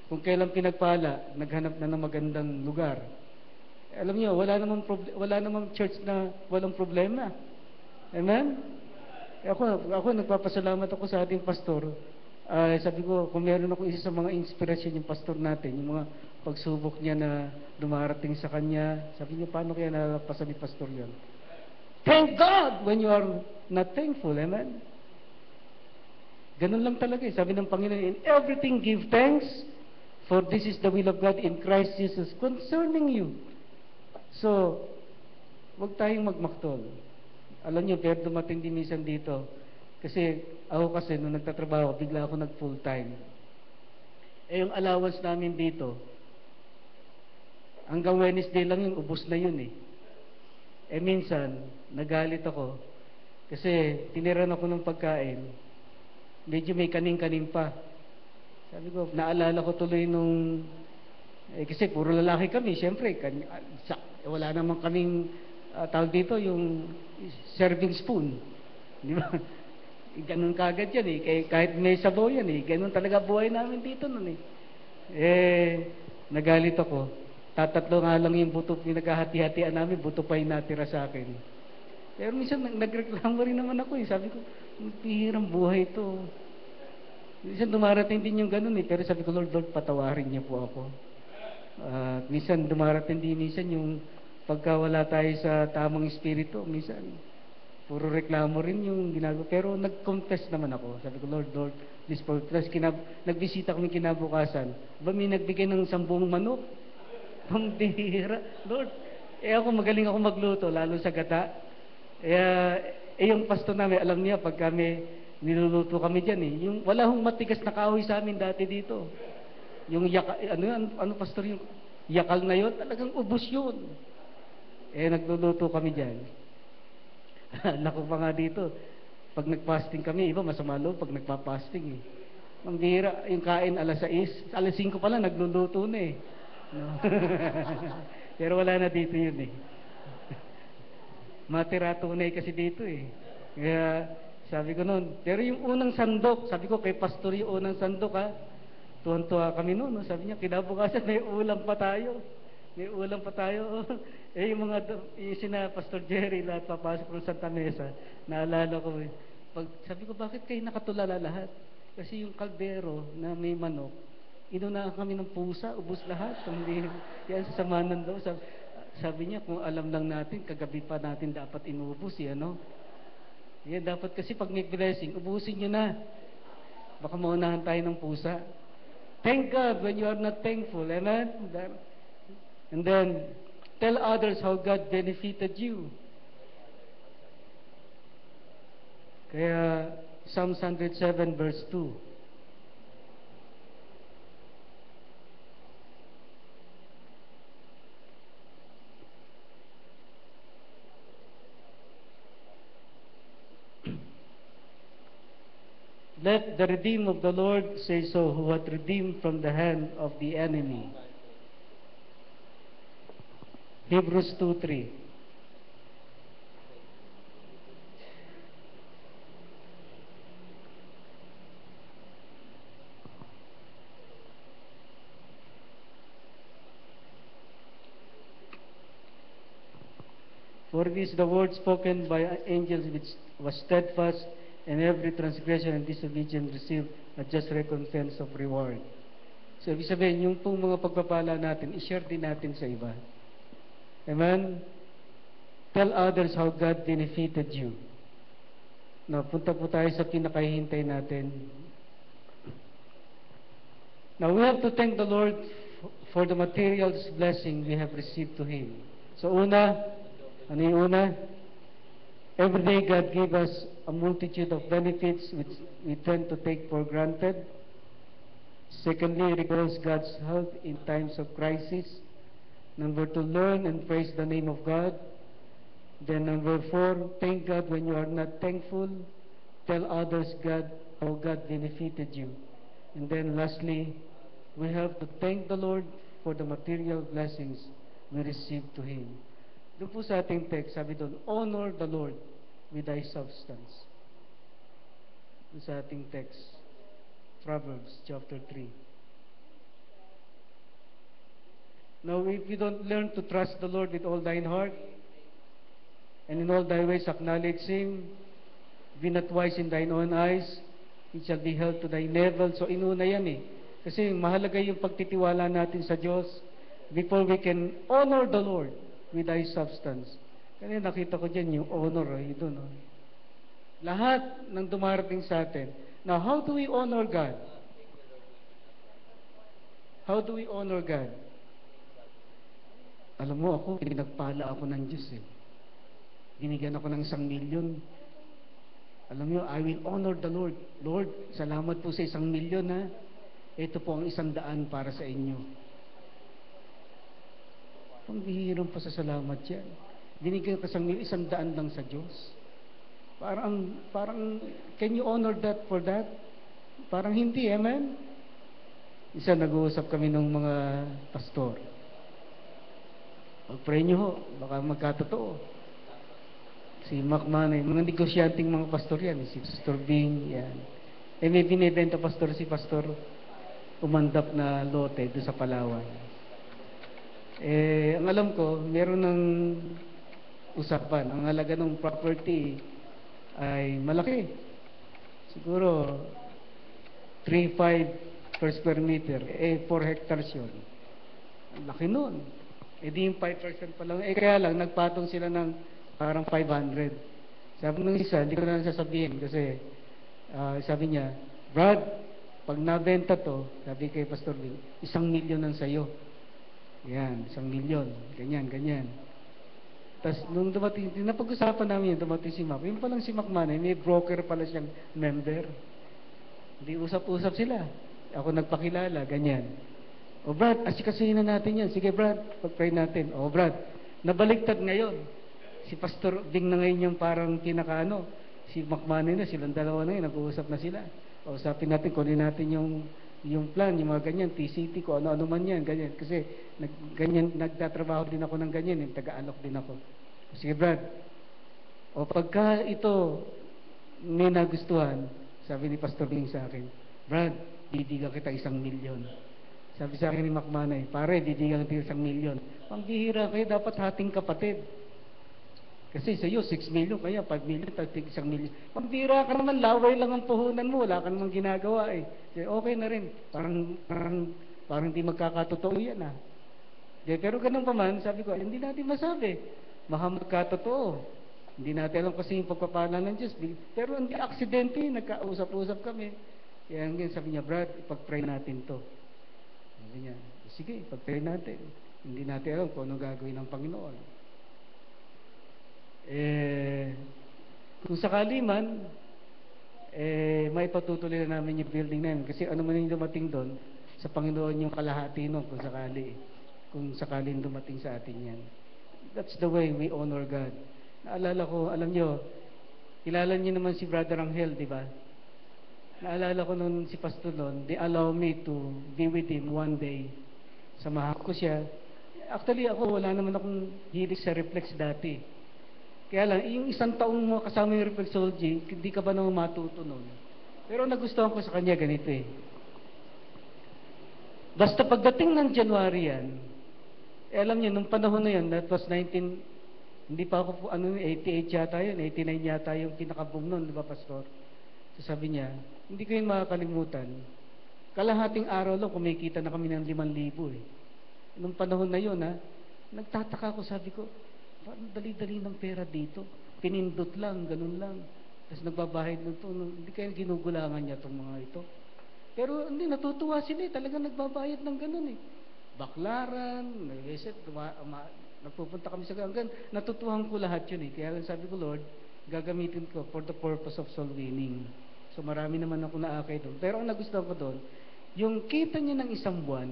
Kung kailan pinagpala, naghanap na ng magandang lugar. Alam niyo, wala namang church na walang problema. Amen? Ako nagpapasalamat ako sa ating pastor. Sabi ko, kung meron ako isa sa mga inspirasyon yung pastor natin, yung mga pagsubok niya na dumarating sa kanya, sabi niya, paano kaya nalapasan ni pastor yun? Thank God when you are not thankful. Amen? Ganun lang talaga eh. Sabi ng Panginoon, in everything give thanks, for this is the will of God in Christ Jesus concerning you. So, huwag tayong magmaktol. Alam niyo, pero dumating din minsan dito. Kasi, nung nagtatrabaho, bigla ako nag-full time. Yung allowance namin dito, hanggang Wednesday lang yung ubos na yun eh. Minsan, nagalit ako. Kasi, tiniran ako ng pagkain. Medyo may kaning-kaning pa. Sabi ko, naalala ko tuloy nung, kasi puro lalaki kami, siyempre, wala namang kaming, tawag dito, yung serving spoon. Di ba? Ganun kagad yan eh. Kahit may sabaw yan eh. Ganun talaga buhay namin dito nun eh. Nagalit ako. Tatatlo nga lang yung buto, pinaghahati-hatian namin, buto pa yung natira sa akin. Pero minsan nagreklamo rin naman ako eh. Sabi ko, pihirang buhay ito. Minsan dumarating din yung ganun eh. Pero sabi ko, Lord, patawarin niyo po ako. Minsan dumarating din minsan yung pagka wala tayo sa tamang espiritu, minsan puro reklamo rin yung ginagawa. Pero nag-confess naman ako. Sabi ko, Lord, please forgive. Tapos nagbisita kami kinabukasan. May nagbigay ng 10 manok. Pambihira. Lord, ako magaling ako magluto, lalo sa gata. Yung pastor namin, alam niya, pag kami niluluto kami dyan eh. Yung, wala hong matigas na kahoy sa amin dati dito. Yung ano pastor, yung yakal na yun, talagang ubos yun. Nagluluto kami dyan. Lako pa nga dito. Pag nag-fasting kami, iba masama loob pag nagpa-fasting eh. Ang bihira, yung kain alas 6, alas 5 pa lang, nagluluto na eh. No? Pero wala na dito yun eh. Matira tunay kasi dito eh. Kaya sabi ko noon, pero yung unang sandok, sabi ko kay pastor yung unang sandok ha, tuwan-tuwa kami noon. No? Sabi niya, kinabukasan may ulam pa tayo. May ulam pa tayo. Yung sina Pastor Jerry lahat papasok ng Santa Mesa, naalala ko eh. Sabi ko, bakit kayo nakatulala lahat? Kasi yung kaldero na may manok, inunahan kami ng pusa, ubos lahat. Yan sa samanan daw. Sabi niya, kung alam lang natin, kagabi pa natin dapat inubos yan, no? Yan, dapat kasi pag may blessing, ubusin nyo na. Baka maunahan tayo ng pusa. Thank God when you are not thankful. Amen? And then, tell others how God benefited you. Kaya, Psalms 107 verse 2. Let the redeemed of the Lord say so, who hath redeemed from the hand of the enemy. Hebrews 2:3. For this the word spoken by angels which was steadfast, and every transgression and disobedience received a just recompense of reward. So, ibig sabihin, yung pong mga pagpapala natin, i-share din natin sa iba. Amen? Tell others how God benefited you. Now, punta po tayo sa pinakahihintay natin. Now, we have to thank the Lord for the material blessing we have received to Him. So, una, ano yung una? Every day, God gave us a multitude of benefits which we tend to take for granted. Secondly, it requires God's help in times of crisis. Number 2, learn and praise the name of God. Then number 4, thank God when you are not thankful. Tell others how God benefited you. And then lastly, we have to thank the Lord for the material blessings we receive to Him. Doon po sa ating text, sabi doon, honor the Lord with thy substance. Doon sa ating text, Proverbs chapter 3. Now, if you don't learn to trust the Lord with all thine heart, and in all thy ways acknowledge Him, be not wise in thine own eyes, it shall be held to thy navel. So, inuna yan eh. Kasi mahalaga yung pagtitiwala natin sa Diyos before we can honor the Lord with thy substance. Kaya nakita ko dyan yung honor, doon. Lahat ng dumarating sa atin. Now, how do we honor God? How do we honor God? Alam mo ako, pinagpala ako ng Diyos eh. Binigyan ako ng 1,000,000. Alam mo, I will honor the Lord. Lord, salamat po sa 1,000,000 ha. Ito po ang 100 para sa inyo. Pambihirang pasasalamat yan. Binigyan ka 100 lang sa Diyos. Parang, can you honor that for that? Parang hindi, amen? Isa, nag-uusap kami ng mga pastor. Pag-pray nyo ho, baka magkatotoo. Si Macmanay, mga negosyanteng mga pastor yan, si Pastor Bing, yan. May binibenta pastor si Pastor umandap na lote doon sa Palawan. Ang alam ko, meron ng usapan. Ang halaga ng property ay malaki. Siguro 3.5 per square meter. 4 hectares yun. Ang laki nun. Di yung 5% pa lang. Kaya lang, nagpatong sila ng parang 500. Sabi ng isa, hindi ko na sasabihin kasi sabi niya, Brad, pag nabenta to, sabi kay Pastor Bill, 1 milyon ang sayo. Yan, 1 milyon. Ganyan, ganyan. Tapos, nung dumating, napag-usapan namin yun, dumating si Mac. Yung palang si Mac Manay, may broker pala siyang member. Hindi usap-usap sila. Ako nagpakilala, ganyan. O Brad, asikasuhin na natin yan. Sige Brad, pag-pray natin. O Brad, nabaliktad ngayon. Si Pastor Ding na ngayon yung parang kinakaano. Si Mac Manay na, silang dalawa na yun, nag-uusap na sila. O usapin natin, kunin natin yung plan, yung mga ganyan, TCT ko, ano-ano man yan, ganyan. Kasi ganyan, nagtatrabaho din ako ng ganyan, taga-alok din ako. Sige Brad, o pagka ito may nagustuhan, sabi ni Pastor Bing sa akin, Brad, didigan kita 1 milyon. Sabi sa akin ni Mac Manay, pare, didigan kita 1 milyon. Pambihira kayo, dapat hating kapatid. Kasi sa iyo, 6 million, kaya 5 million, 1 million. Pambira ka naman, laway lang ang puhunan mo, wala ka namang ginagawa eh. Okay na rin, parang di magkakatotoo yan ah. Pero ganun pa man, sabi ko, hindi natin masabi. Baka magkatotoo. Hindi natin alam kasi yung pagpapala ng Diyos. Pero hindi aksidente, nagkausap-usap kami. Kaya sabi niya, Brad, ipag-pray natin to. Sabi niya, sige, ipag-pray natin. Hindi natin alam kung ano gagawin ng Panginoon. Kung sakali man, may patutuloy na namin yung building na yun. Kasi ano man yung dumating doon, sa Panginoon yung kalahati nun, kung sakali dumating sa atin yan. That's the way we honor God. Naalala ko, alam nyo, kilala nyo naman si Brother Angel, di ba? Naalala ko nung si Pastor noon, they allow me to be with him one day. Samahan ko siya. Actually, ako, wala naman akong hilig sa reflex dati. Kaya lang, yung 1 taong mo kasama yung reflexology, hindi ka ba naman matuto noon? Pero nagustuhan ko sa kanya ganito eh. Basta pagdating ng January yan, alam niyo, nung panahon na yan, that was hindi pa ako, 88 yata yun, 89 yata yung pinaka-boom noon, di ba, Pastor? So sabi niya, hindi ko yun makakalimutan. Kalahating araw lang, kumikita na kami ng 5,000 eh. Nung panahon na yun, nagtataka ko, sabi ko, parang dali-dali ng pera dito. Pinindot lang, ganun lang. Tapos nagbabahid ng ito. Hindi kaya ginugulangan niya itong mga ito. Pero hindi, natutuwa sila eh. Talagang nagbabayad ng ganun eh. Baklaran, nagpupunta kami sa hanggang natutuhan ko lahat yun eh. Kaya sabi ko, Lord, gagamitin ko for the purpose of soul winning. So marami naman ako naakay doon. Pero ang nagustuhan ko doon, yung kita niya ng 1 buwan,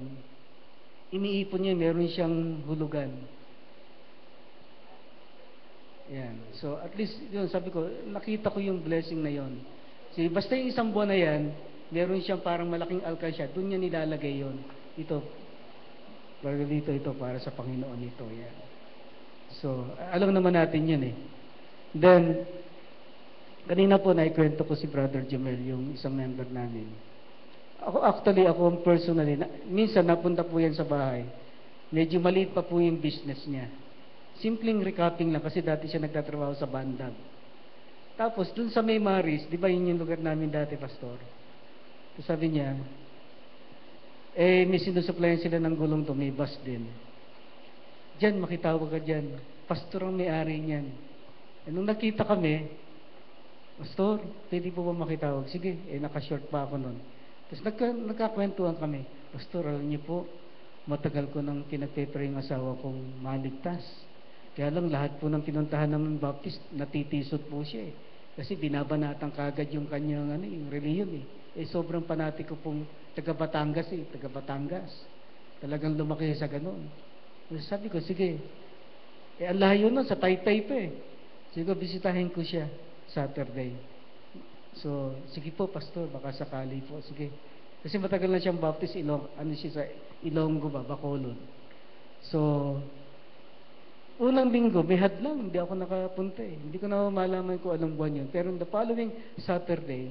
iniipon niya, meron siyang hulugan. Yan. So, at least, yun, sabi ko, nakita ko yung blessing na yon. So, basta yung 1 buwan na yan, meron siyang parang malaking alkansya, doon niya nilalagay yon. Ito, ito para sa Panginoon ito. Yan. So, alam naman natin yun eh. Then, kanina po, naikwento ko si Brother Jamel, yung isang member namin. Ako personally, minsan napunta po yan sa bahay. Medyo maliit pa po yung business niya. Simpleng recapping lang kasi dati siya nagtatrabaho sa Bandag. Tapos, dun sa May Maris, di ba yun yung lugar namin dati, Pastor? So, sabi niya, may sinusupplyan sila ng gulong to, may bus din. Diyan, makitawag ka dyan. Pastor ang may-ari niyan. Nung nakita kami, Pastor, pwede po ba makitawag? Sige, nakashort pa ako nun. Tapos nagkakwentuhan kami. Pastor, alam niyo po, matagal ko nang pinagpepray yung asawa kong maligtas. Kaya lang lahat po ng pinuntahan ng Baptist, natitisod po siya eh. Kasi binabanatan kagad yung kanyang yung reliyon eh. Sobrang panatiko pong taga Batangas eh, taga Batangas. Talagang lumaki sa ganun. Sabi ko, sige. Ang layo nun, sa Taytay pa eh. Sige, bisitahin ko siya Saturday. So, sige po, Pastor, baka sakali po. Sige. Kasi matagal na siyang Baptist, siya sa Ilonggo ba, Bacolod. So, unang linggo, may hadlang, hindi ako nakapunta eh. Hindi ko na malaman kung anong buwan yun. Pero the following Saturday,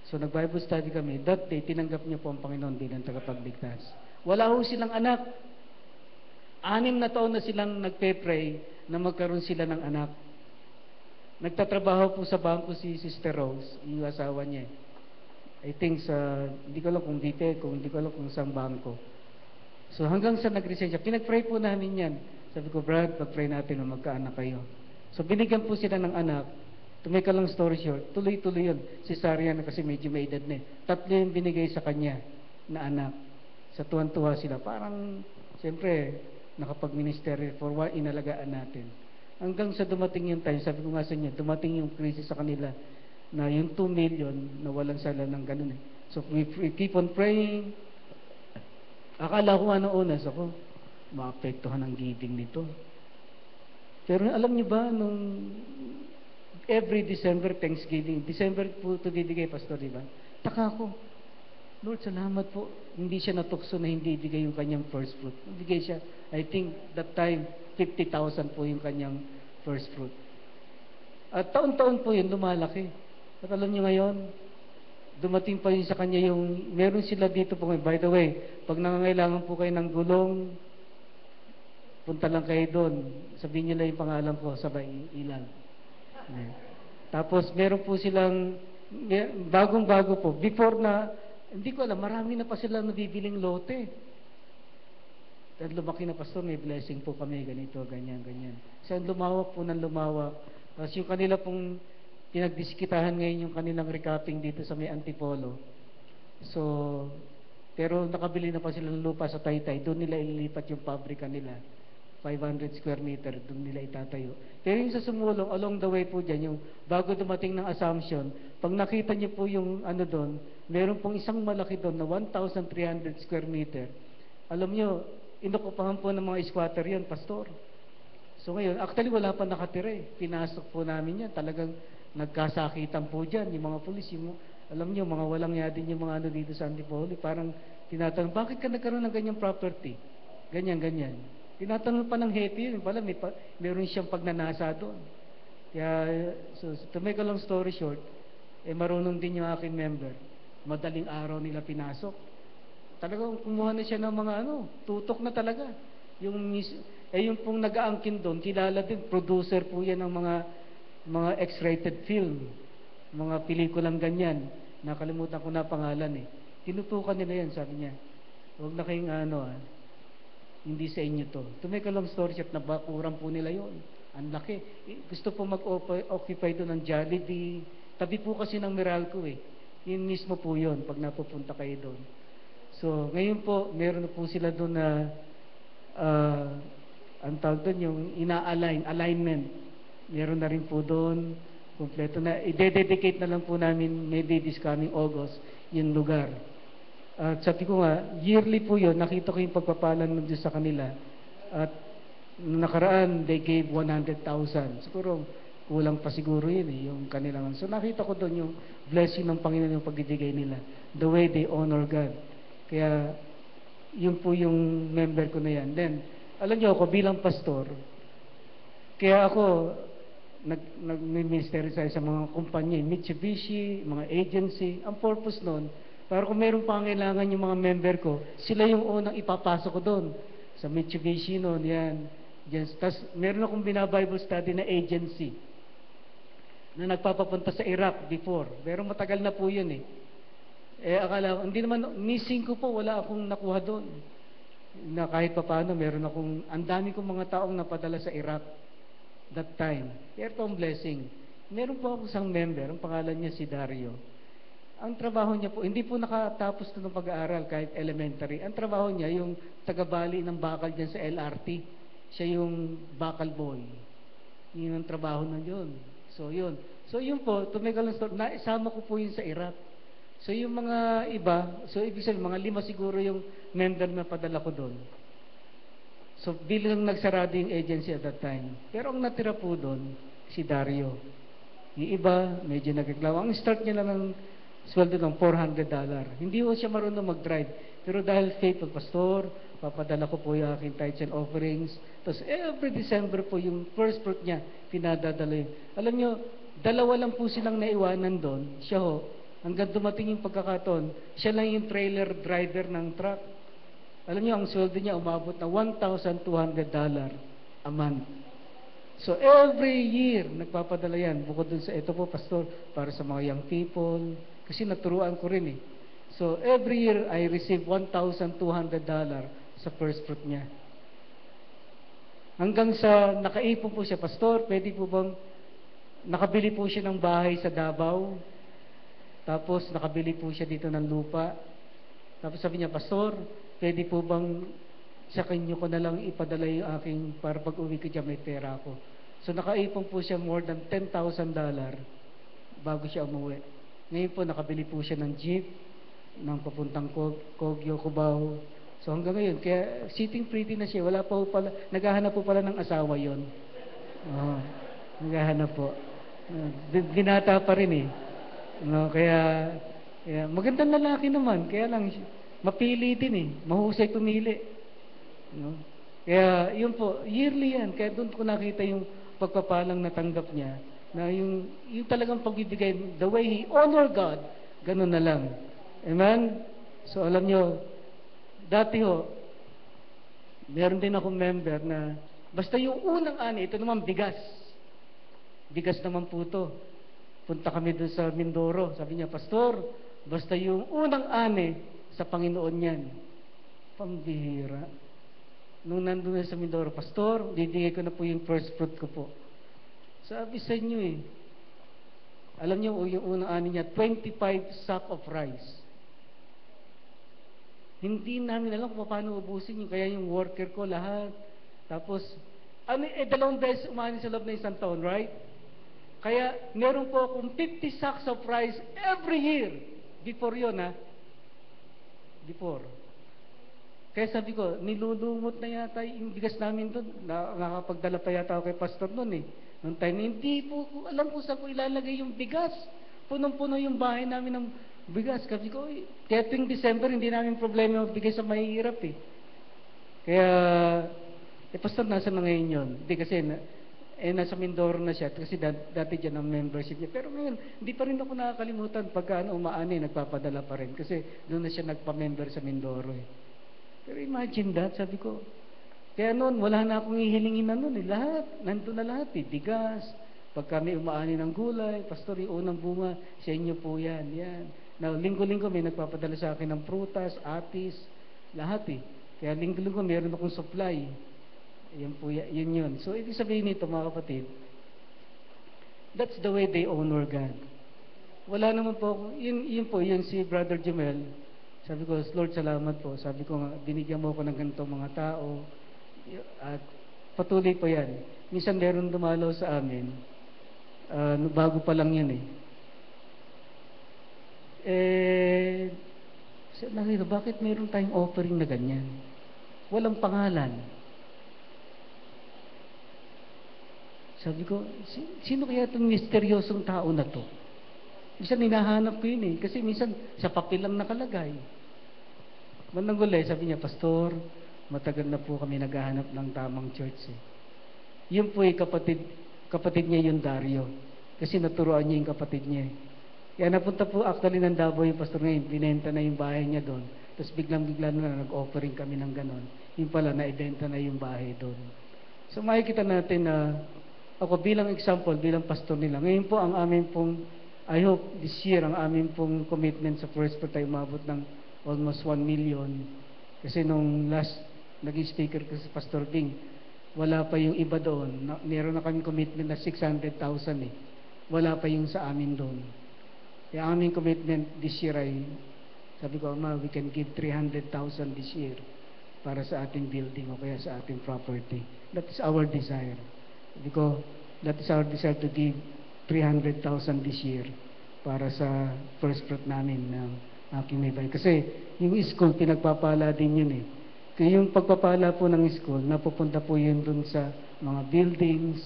so nag-Bible study kami, that day, tinanggap niya po ang Panginoon bilang tagapagligtas. Wala ho silang anak. 6 na taon na silang nagpe-pray na magkaroon sila ng anak. Nagtatrabaho po sa bangko si Sister Rose, yung asawa niya. I think hindi ko alam kung dito, hindi ko alam kung saan bangko. So hanggang sa nag-resign siya, pinag-pray po namin yan. Sabi ko, Brad, pag-pray natin na magkaanak kayo. So binigyan po sila ng anak. To make a long story short, tuloy-tuloy yun. Cesarean kasi medyo may edad na eh. 3 yung binigay sa kanya na anak. Sa tuwan-tuwa sila. Parang, siyempre, nakapag-ministry for what inalagaan natin. Hanggang sa dumating yung time, sabi ko nga sa inyo, dumating yung crisis sa kanila na yung 2 million, nawalan sila ng ganun eh. So we keep on praying. Akala ko ano onas ako, maapektuhan ang giving nito. Pero alam niyo ba, nung every December, Thanksgiving, December po ito bibigay, Pastor, di ba? Taka ko, Lord, salamat po. Hindi siya natukso na hindi ibigay yung kanyang first fruit. Ibigay siya, I think, that time, 50,000 po yung kanyang first fruit. At taon-taon po yun, lumalaki. At alam niyo ngayon, dumating pa yun sa kanya yung, meron sila dito po ngayon. By the way, pag nangangailangan po kayo ng gulong, punta lang kayo doon. Sabihin niyo lang yung pangalan ko, sabay ilan. Tapos, meron po silang, bagong-bago po, before na, hindi ko alam, marami na pa sila nabibiling lote. Dahil lumaki na, Pastor, may blessing po kami, ganito, ganyan, ganyan. So, lumawak po ng lumawak. Tapos yung kanila pong pinagdiskitahan ngayon yung kanilang recapping dito sa may Antipolo. So, pero nakabili na pa sila ng lupa sa Taytay. Doon nila ililipat yung pabrika nila. 500 square meter, doon nila itatayo. Pero yung sa Sumulong, along the way po dyan, yung bago dumating ng Assumption, pag nakita niyo po yung ano doon, meron pong isang malaki doon na 1,300 square meter. Alam niyo, inukupahan po ng mga squatter yun, Pastor. So ngayon, actually wala pa nakatira eh. Pinasok po namin yan. Talagang nagkasakitan po dyan. Yung mga pulis, alam niyo, mga walang yadin yung mga ano dito sa Antipolo. Parang tinatanong, bakit ka nagkaroon ng ganyang property? Ganyan, ganyan. Tinatanong pa ng hepe yun. Pala, meron siyang pagnanasa doon. Kaya, so to make a long story short, marunong din yung aking member. Madaling araw nila pinasok. Talagang kumuha na siya ng mga tutok na talaga. Yung pong nag-aangkin doon, kilala din, producer po yan ng mga X-rated film. Mga pelikulang ganyan. Nakalimutan ko na pangalan eh. Tinutukan nila yan, sabi niya. Huwag na kayong hindi sa inyo to. To make a long story short, nabakuran po nila yon. Ang laki. Gusto po mag-occupy doon ng Jollibee. Tabi po kasi ng Meralco eh. Yun mismo po yun, pag napupunta kayo doon. So, ngayon po, meron po sila doon na ang tawag doon, yung alignment. Meron na rin po doon, kompleto na. I-dedicate na lang po namin, maybe this coming August, yung lugar. At sabi ko nga, yearly po yun, nakita ko yung pagpapalan ng Diyos sa kanila. At nakaraan, they gave 100,000. Siguro, kulang pa siguro yun eh, yung kanilang. So nakita ko doon yung blessing ng Panginoon yung pagbibigay nila. The way they honor God. Kaya, yun po yung member ko na yan. Then, alam niyo ako bilang pastor, kaya ako nag-minister sa mga kumpanya, Mitsubishi, mga agency. Ang purpose nun, para kung meron pangailangan yung mga member ko, sila yung unang ipapasok ko doon. Sa Mitsubishi noon, yan. Tapos, meron akong bina-Bible study na agency na nagpapapunta sa Iraq before. Pero matagal na po yun eh. Akala ko, hindi naman, missing ko po, wala akong nakuha doon. Na kahit paano, meron akong, ang dami kong mga taong napadala sa Iraq that time. Pero ito ang blessing. Meron po ako isang member, ang pangalan niya si Dario. Ang trabaho niya po, hindi po nakatapos ito ng pag-aaral kahit elementary. Ang trabaho niya, yung tagabali ng bakal dyan sa LRT. Siya yung bakal boy. Yun ang trabaho na yun. So yun. So yun po, to make a long story, naisama ko po yun sa Iraq. So yung mga iba, so ibig sabihin, mga 5 siguro yung member na padala ko doon. So bilang nagsarado yung agency at that time. Pero ang natira po doon, si Dario. Yung iba, medyo nagreklamo. Ang start niya lang ng sweldo ng $400. Hindi po siya marunong mag-drive. Pero dahil faithful pastor, papadala ko po yung aking tithes and offerings. Tapos every December po yung first fruit niya, pinadadala yun. Alam nyo, 2 lang po silang naiwanan doon. Siya ho, hanggang dumating yung pagkakataon, siya lang yung trailer driver ng truck. Alam niyo, ang sweldo niya umabot na $1,200 a month. So every year, nagpapadala yan. Bukod dun sa, ito po, pastor, para sa mga young people. Kasi naturuan ko rin eh. So every year, I receive $1,200 sa first fruit niya. Hanggang sa nakaipon po siya, pastor, pwede po bang nakabili po siya ng bahay sa Davao? Tapos nakabili po siya dito ng lupa. Tapos sabi niya, pastor, pwede po bang sa kanyo ko na lang ipadala yung aking, para pag uwi ko dyan may pera ako. So nakaipon po siya more than $10,000 bago siya umuwi. Ngayon po nakabili po siya ng jeep, ng papuntang Kogyo, Cubao. So hanggang ngayon, kaya sitting pretty na siya. Wala pa po pala, naghahanap po pala ng asawa yon. Oh, naghahanap po. Binata pa rin eh. No, kaya magandang lalaki naman, kaya lang mapili din eh, mahusay pumili. No? Kaya yun po, yearly yan, kaya doon ko nakita yung pagpapalang natanggap niya, na yung talagang pagbibigay, the way he honor God, ganun na lang. Amen? So alam nyo, dati ho, meron din akong member na, basta yung unang ani, ito naman bigas. Bigas naman po ito. Punta kami doon sa Mindoro. Sabi niya, pastor, basta yung unang ani sa Panginoon yan. Pambihira. Nung nandun na sa Mindoro, pastor, bibigay ko na po yung first fruit ko po. Sabi sa inyo eh. Alam niyo, yung unang ani niya, 25 sack of rice. Hindi namin alam kung paano ubusin yung, kaya yung worker ko, lahat. Tapos, dalawang beses umani sa loob ng isang taon, right? Kaya, meron po akong 50 sacks of rice every year. Before yun, ha? Before. Kaya sabi ko, nilulumot na yata yung bigas namin doon. Nakakapagdala pa yata ako kay pastor noon eh. Noong time, hindi po alam ko saan ko ilalagay yung bigas. Punong-puno yung bahay namin ng bigas. Sabi ko, kaya tuwing December, hindi namin problema magbigay sa mahihirap eh. Kaya, pastor, nasa na ngayon yun? Hindi kasi, nasa Mindoro na siya kasi dati dyan ang membership niya. Pero ngayon, hindi pa rin ako nakakalimutan pagka umaani, nagpapadala pa rin. Kasi doon na siya nagpa-member sa Mindoro eh. Pero imagine that, sabi ko. Kaya noon, wala na akong ihilingin na noon eh. Lahat, nandun na lahat eh. Bigas, pagka may umaani ng gulay, pastor, yung unang bunga, sa inyo po yan, yan. Now, linggo-linggo may nagpapadala sa akin ng prutas, atis, lahat eh. Kaya linggo-linggo meron akong supply. Yan po, yun. So, ibig sabihin nito, mga kapatid, that's the way they honor God. Wala naman po, yun si Brother Jumel, sabi ko, Lord, salamat po. Sabi ko nga, binigyan mo ako ng ganitong mga tao, at patuloy po yan. Minsan meron dumalaw sa amin, bago pa lang yun nakita, bakit meron tayong offering na ganyan? Walang pangalan. Sabi ko, sino kaya itong misteryosong tao na to? Minsan hinahanap ko yun eh. Kasi minsan sa papel lang nakalagay. Bandang gulay, sabi niya, pastor, matagal na po kami naghahanap ng tamang church eh. Yun po eh, kapatid niya yung Dario. Kasi naturuan niya yung kapatid niya eh. Kaya napunta po actually ng Davao yung pastor ngayon. Binenta na yung bahay niya doon. Tapos biglang-bigla na nag-offering kami ng ganon. Yung pala, naibenta na yung bahay doon. So makikita natin na ako bilang example, bilang pastor nila. Ngayon po ang amin pong, I hope this year, ang amin pong commitment sa first fruit ay umabot ng almost 1 million. Kasi nung last naging speaker ko sa Pastor Bing, wala pa yung iba doon. Meron na kami commitment na 600,000 eh. Wala pa yung sa amin doon. Kaya aming commitment this year ay, sabi ko, Ama, we can give 300,000 this year para sa ating building o kaya sa ating property. That is our desire. Because that is our desire to give 300,000 this year para sa first fruit namin ng aking may bahay. Kasi yung school, pinagpapala din yun eh. Kaya yung pagpapala po ng school, napupunta po yun dun sa mga buildings.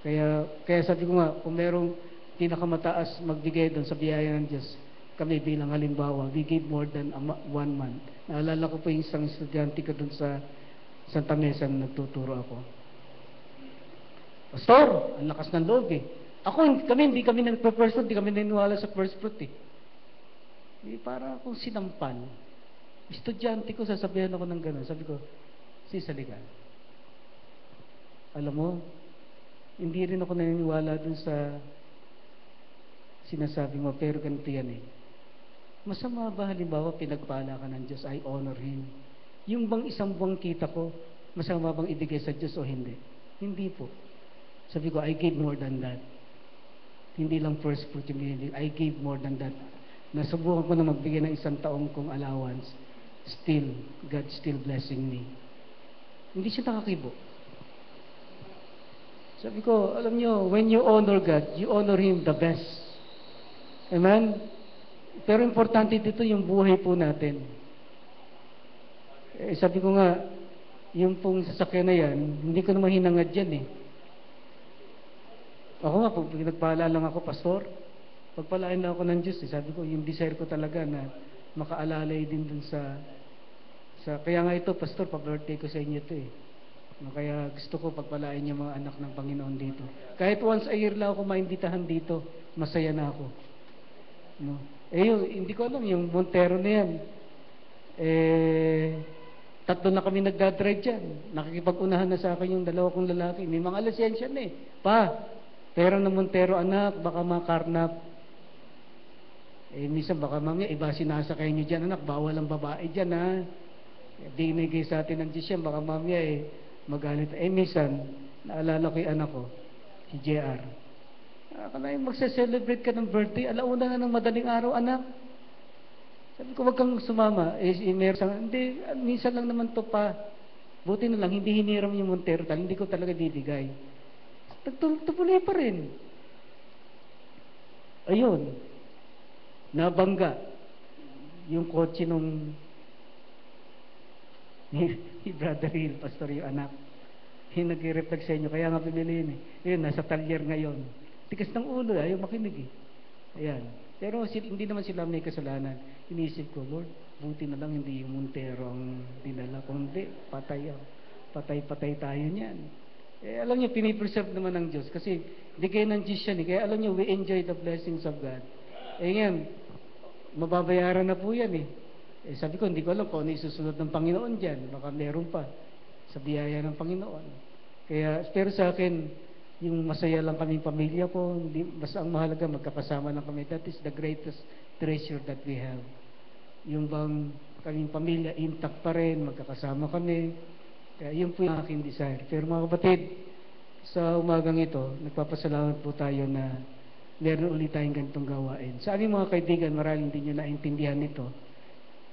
Kaya sabi ko nga, kung merong pinakamataas magbigay dun sa biyaya ng Diyos, kami bilang halimbawa, we give more than 1 month. Naalala ko po yung isang estudyante ko dun sa Santa Mesa na nagtuturo ako. Pastor, ang lakas ng loob eh. Hindi kami nagpa-first fruit, hindi kami naniwala sa first fruit eh. Para akong sinampal. Estudyante ko, sasabihan ako ng gano'n. Sabi ko, sis, halika. Alam mo, hindi rin ako naniniwala dun sa sinasabi mo, pero ganito yan eh. Masama ba halimbawa pinagpala ka ng Diyos, I honor Him? Yung bang isang buwang kita ko, masama bang ibigay sa Diyos o hindi? Hindi po. Sabi ko, I gave more than that. Hindi lang first fruit yung binili. I gave more than that. Nasubukan ko na magbigay ng isang taong kong allowance. Still, God still blessing me. Hindi siya nakakibo. Sabi ko, alam nyo, when you honor God, you honor Him the best. Amen? Pero importante dito yung buhay po natin. Sabi ko nga, yung pong sasakyan na yan, hindi ko naman hinangad yan eh. Ako nga, pag nagpala lang ako, pastor, pagpalain lang ako ng Diyos eh. Sabi ko, yung desire ko talaga na makaalalay din dun sa kaya nga ito, pastor, pa-birthday ko sa inyo ito eh. Kaya gusto ko pagpalain yung mga anak ng Panginoon dito. Kahit once a year lang ako maimbitahan dito, masaya na ako. No? Hindi ko alam, yung Montero na yan, 3 na kami nagdadrive dyan. Nakikipag-unahan na sa akin yung 2 kong lalaki. May mga lisensya na eh. Pera ng Montero, anak, baka makarnap. Minsan baka mamaya, iba sinasakay nyo dyan, anak, bawal ang babae dyan, ha? Binigay sa atin ng Diyos yan, baka mamaya magalit. Minsan, naalala ko yung anak ko, si JR. Kaya magsa-celebrate ka ng birthday, alauna na ng madaling araw, anak. Sabi ko, wag kang sumama. Hindi, minsan lang naman to pa. Buti na lang, hindi hiniram yung Montero, dahil hindi ko talaga bibigay. Tuloy pa rin. Ayun. Nabangga. Yung kotse nung ni Brother Hill, pastor yung anak. Yung nag-reflect sa inyo, kaya nga pimiliin eh. Yun, nasa talyer ngayon. Tigas ng ulo, ayaw makinig eh. Ayan. Pero hindi naman sila may kasalanan. Inisip ko, Lord, buti na lang hindi yung Montero ang dinala. Kung hindi, patay tayo niyan. Alam niyo, pinipreserve naman ng Diyos. Kasi bigay ng Diyos yan eh. Kaya alam niyo, we enjoy the blessings of God. Yan, mababayaran na po yan eh. Sabi ko, hindi ko alam kung ano isusunod ng Panginoon dyan. Baka meron pa sa biyaya ng Panginoon. Pero sa akin, yung masaya lang kaming pamilya ko, basta ang mahalaga, magkakasama lang kami. That is the greatest treasure that we have. Yung bang kaming pamilya, intact pa rin, magkakasama kami. Kaya yun po yung aking desire. Pero mga kapatid, sa umagang ito, nagpapasalamat po tayo na meron ulit tayong ganitong gawain. Sa aming mga kaibigan, maraming hindi nyo naintindihan ito.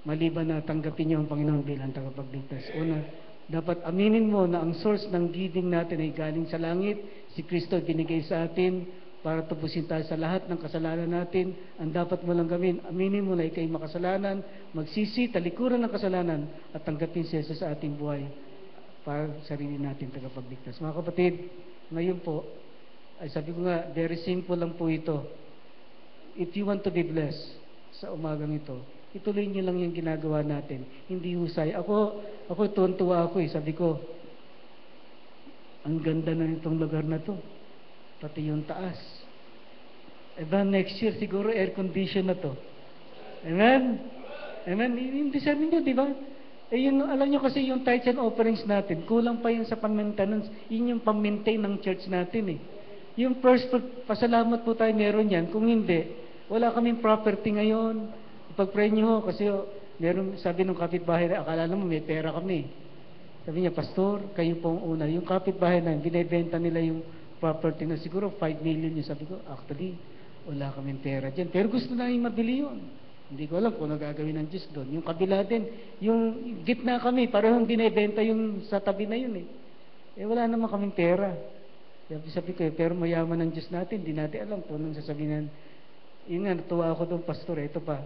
Maliban na tanggapin nyo ang Panginoon bilang tagapagligtas. Una, dapat aminin mo na ang source ng giving natin ay galing sa langit. Si Kristo binigay sa atin para tubusin tayo sa lahat ng kasalanan natin. Ang dapat mo lang gawin, aminin mo na ikay makasalanan, magsisi, talikuran ng kasalanan, at tanggapin si Jesus sa ating buhay para sarili natin tagapagligtas. Mga kapatid, ngayon po, ay sabi ko nga, very simple lang po ito. If you want to be blessed sa umagang ito, ituloy niyo lang yung ginagawa natin. Hindi husay. Ako tuwan-tuwa ako eh. Sabi ko, ang ganda na itong lugar na to. Pati yung taas. Next year, siguro air condition na to. Amen? Amen? Hindi sabi niyo, di ba? Yun, alam niyo kasi yung tithes and offerings natin, kulang pa yun sa pang-maintenance. Yun yung pang-maintain ng church natin eh. Yung first fruit, pasalamat po tayo meron yan. Kung hindi, wala kaming property ngayon. Pag-pray nyo kasi meron, sabi ng kapitbahay, akala naman may pera kami. Sabi niya, Pastor, kayo po ang una. Yung kapitbahay na, binibenta nila yung property na siguro 5 million yung sabi ko, actually, wala kaming pera dyan. Pero gusto na yung mabili yun. Hindi ko alam kung ano gagawin ng Diyos doon. Yung kabila din, yung gitna kami, parehong binibenta yung sa tabi na yun eh. Wala naman kaming pera. Sabi ko, pero mayaman ng Diyos natin, di natin alam kung anong sasabihin. Yun nga, natuwa ako doon, Pastor, ito pa.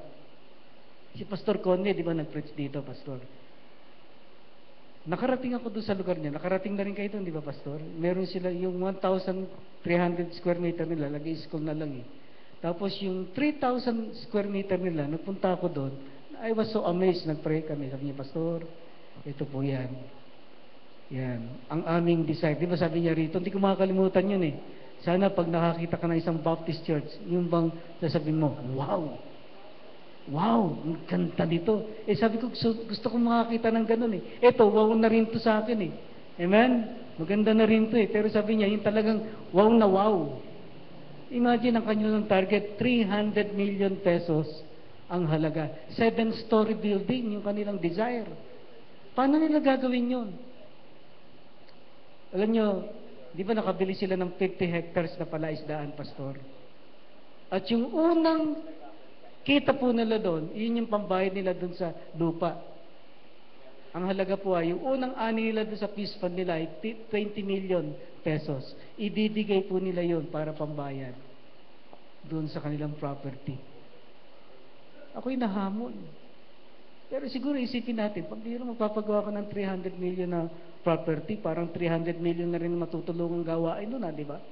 Si Pastor Connie, di ba nag-preach dito, Pastor? Nakarating ako doon sa lugar niya. Nakarating na rin kayo doon, di ba, Pastor? Meron sila yung 1,300 square meter nila, lagi school na lang eh. Tapos yung 3,000 square meter nila, nagpunta ako doon. I was so amazed, nag-pray kami. Sabi niya, Pastor, ito po yan. Yan. Ang aming desire. Di ba sabi niya rito, hindi ko makakalimutan yun eh. Sana pag nakakita ka ng isang Baptist church, yung bang sasabihin mo, wow! Wow, ang ganda nito. Sabi ko, gusto ko makakita ng ganun eh. Eto, wow na rin to sa akin eh. Amen? Maganda na rin to eh. Pero sabi niya, yung talagang wow na wow. Imagine ang kanilang target, 300 million pesos ang halaga. 7-story building, yung kanilang desire. Paano nila gagawin yun? Alam nyo, di ba nakabili sila ng 50 hectares na palaisdaan, Pastor? At yung unang kita po nila doon, yun yung pambayad nila doon sa lupa. Ang halaga po ay, yung unang ani nila doon sa peace fund nila ay 20 million pesos. Ibibigay po nila yun para pambayad doon sa kanilang property. Ako'y nahamon. Pero siguro isipin natin, pag di magpapagawa ka ng 300 million na property, parang 300 million na rin matutulungan gawain doon, di ba?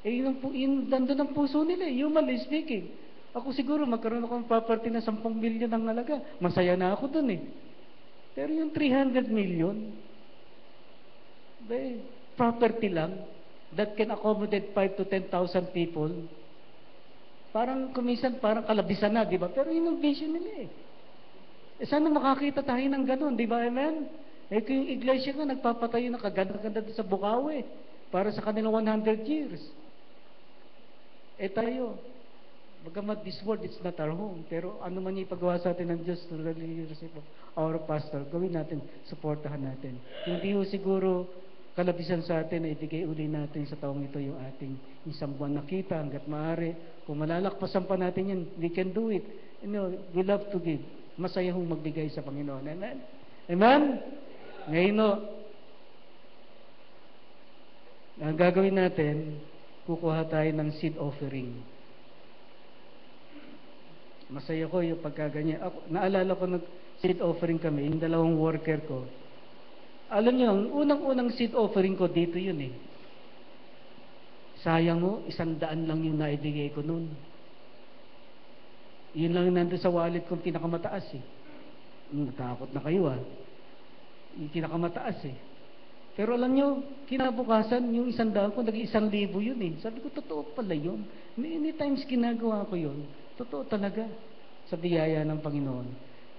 Yun nandun ang puso nila, humanly speaking. Ako siguro, magkaroon ako ng property na 10 million ang halaga. Masaya na ako doon eh. Pero yung 300 million, property lang, that can accommodate 5 to 10,000 people, parang kumisan, parang kalabisan na, di ba? Pero yun ang vision nila eh. Sana makakita tayo ng ganun, di ba? Amen? Kung yung iglesia nga, nagpapatayo na kaganda-ganda sa Bukawi para sa kanilang 100 years. Tayo, bagamat this world, it's not our home. Pero ano man yung ipagawa sa atin ng Diyos through the leadership of our pastor, gawin natin, supportahan natin. Hindi ho siguro kalabisan sa atin na ibigay uli natin sa taong ito yung ating isang buwan nakita hanggat maaari. Kung malalakpasan pa natin yan, we can do it. We love to give. Masaya hong magbigay sa Panginoon. Amen? Amen? Ngayon ang gagawin natin, kukuha tayo ng seed offering. Masaya ko yung pagkaganyan. Naalala ko nag-seed offering kami, yung dalawang worker ko. Alam niyo, ang unang-unang seed offering ko dito yun eh. Sayang mo, 100 lang yung naibigay ko noon. Yun lang nandun sa wallet kong pinakamataas eh. Natakot na kayo ah. Yung pinakamataas eh. Pero alam nyo, kinabukasan, yung 100 ko, naging 1,000 yun eh. Sabi ko, totoo pala yun. Many times ginagawa ko yun. Totoo talaga. Sa biyaya ng Panginoon.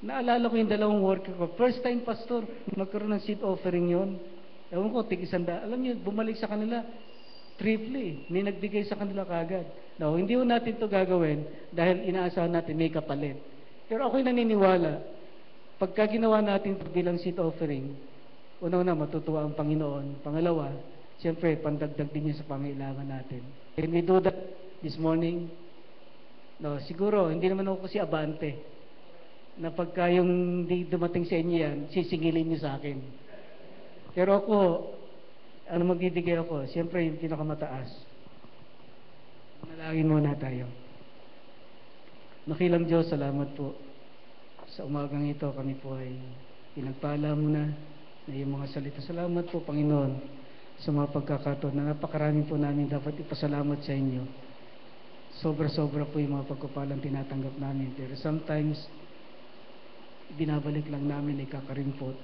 Naalala ko yung dalawang worker ko. First time, Pastor, magkaroon ng seed offering yun. Ewan ko, tig-100. Alam nyo, bumalik sa kanila, triple. May nagbigay sa kanila kagad. Now, hindi ho natin to gagawin dahil inaasahan natin may kapalit. Pero ako'y naniniwala, pagka ginawa natin bilang seed offering, una-una, matutuwa ang Panginoon. Pangalawa, siyempre, pandagdag din yun sa pangailangan natin. Can we do that this morning? No, siguro, hindi naman ako kasi abante na pagka yung di dumating sa inyo yan, sisingilin niyo sa akin. Pero ako, ano magbibigay ako? Siyempre, yung pinakamataas. Manalangin muna tayo. Nakilang Diyos, salamat po. Sa umagang ito, kami po ay pinagpala mo na yung mga salita. Salamat po, Panginoon, sa mga pagkakataon na napakarami po namin dapat ipasalamat sa inyo. Sobra-sobra po yung mga pagkupalang tinatanggap namin. Pero sometimes, binabalik lang namin ay kakarimpot.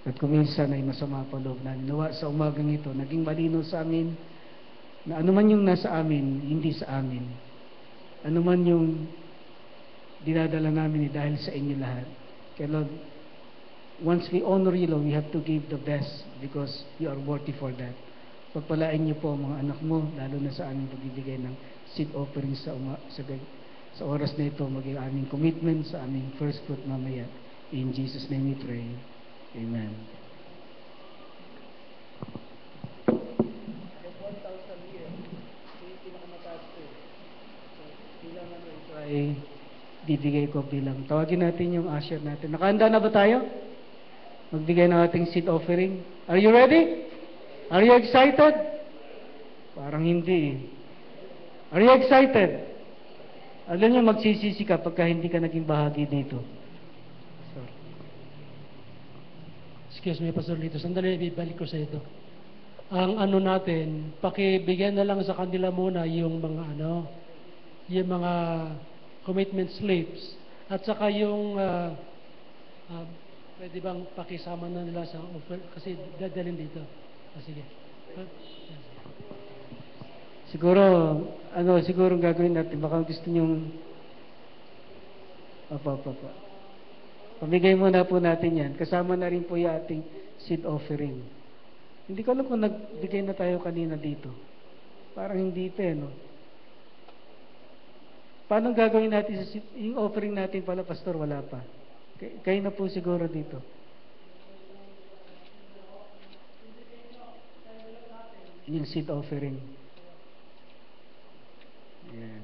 At kuminsan ay masama pa loob namin. Nawa sa umagang ito, naging malino sa amin na anuman yung nasa amin, hindi sa amin. Anuman yung dinadala namin dahil sa inyo lahat. Kaya Lord, once we honor you, Lord, we have to give the best because you are worthy for that. Pagpalain niyo po ang mga anak mo, lalo na sa aming pagbibigay ng seed offering sa oras na ito, maging aming commitment sa aming first fruit mamaya. In Jesus' name we pray. Amen. Ay bibigay ko bilang. Tawagin natin yung usher natin. Nakahanda na ba tayo? Magbigay ng ating seed offering. Are you ready? Are you excited? Parang hindi. Are you excited? Alam niyo, magsisisi ka pagka hindi ka naging bahagi dito. Sorry. Excuse me, Pastor Lito. Sandali, ibalik ko sa ito. Ang ano natin, pakibigyan na lang sa kanila muna yung mga commitment slips. At saka yung, pwede bang pakisama na nila sa offer? Kasi dadalhin dito. Sige. Siguro gagawin natin, baka gusto nyong Opo, opo, opo. Pamigay muna po natin yan. Kasama na rin po yung ating seed offering. Hindi ko alam kung nagbigay na tayo kanina dito. Parang hindi pa, no? Paano gagawin natin yung offering natin pala, Pastor? Wala pa. Kayo na po siguro dito. Yung seed offering. Yan.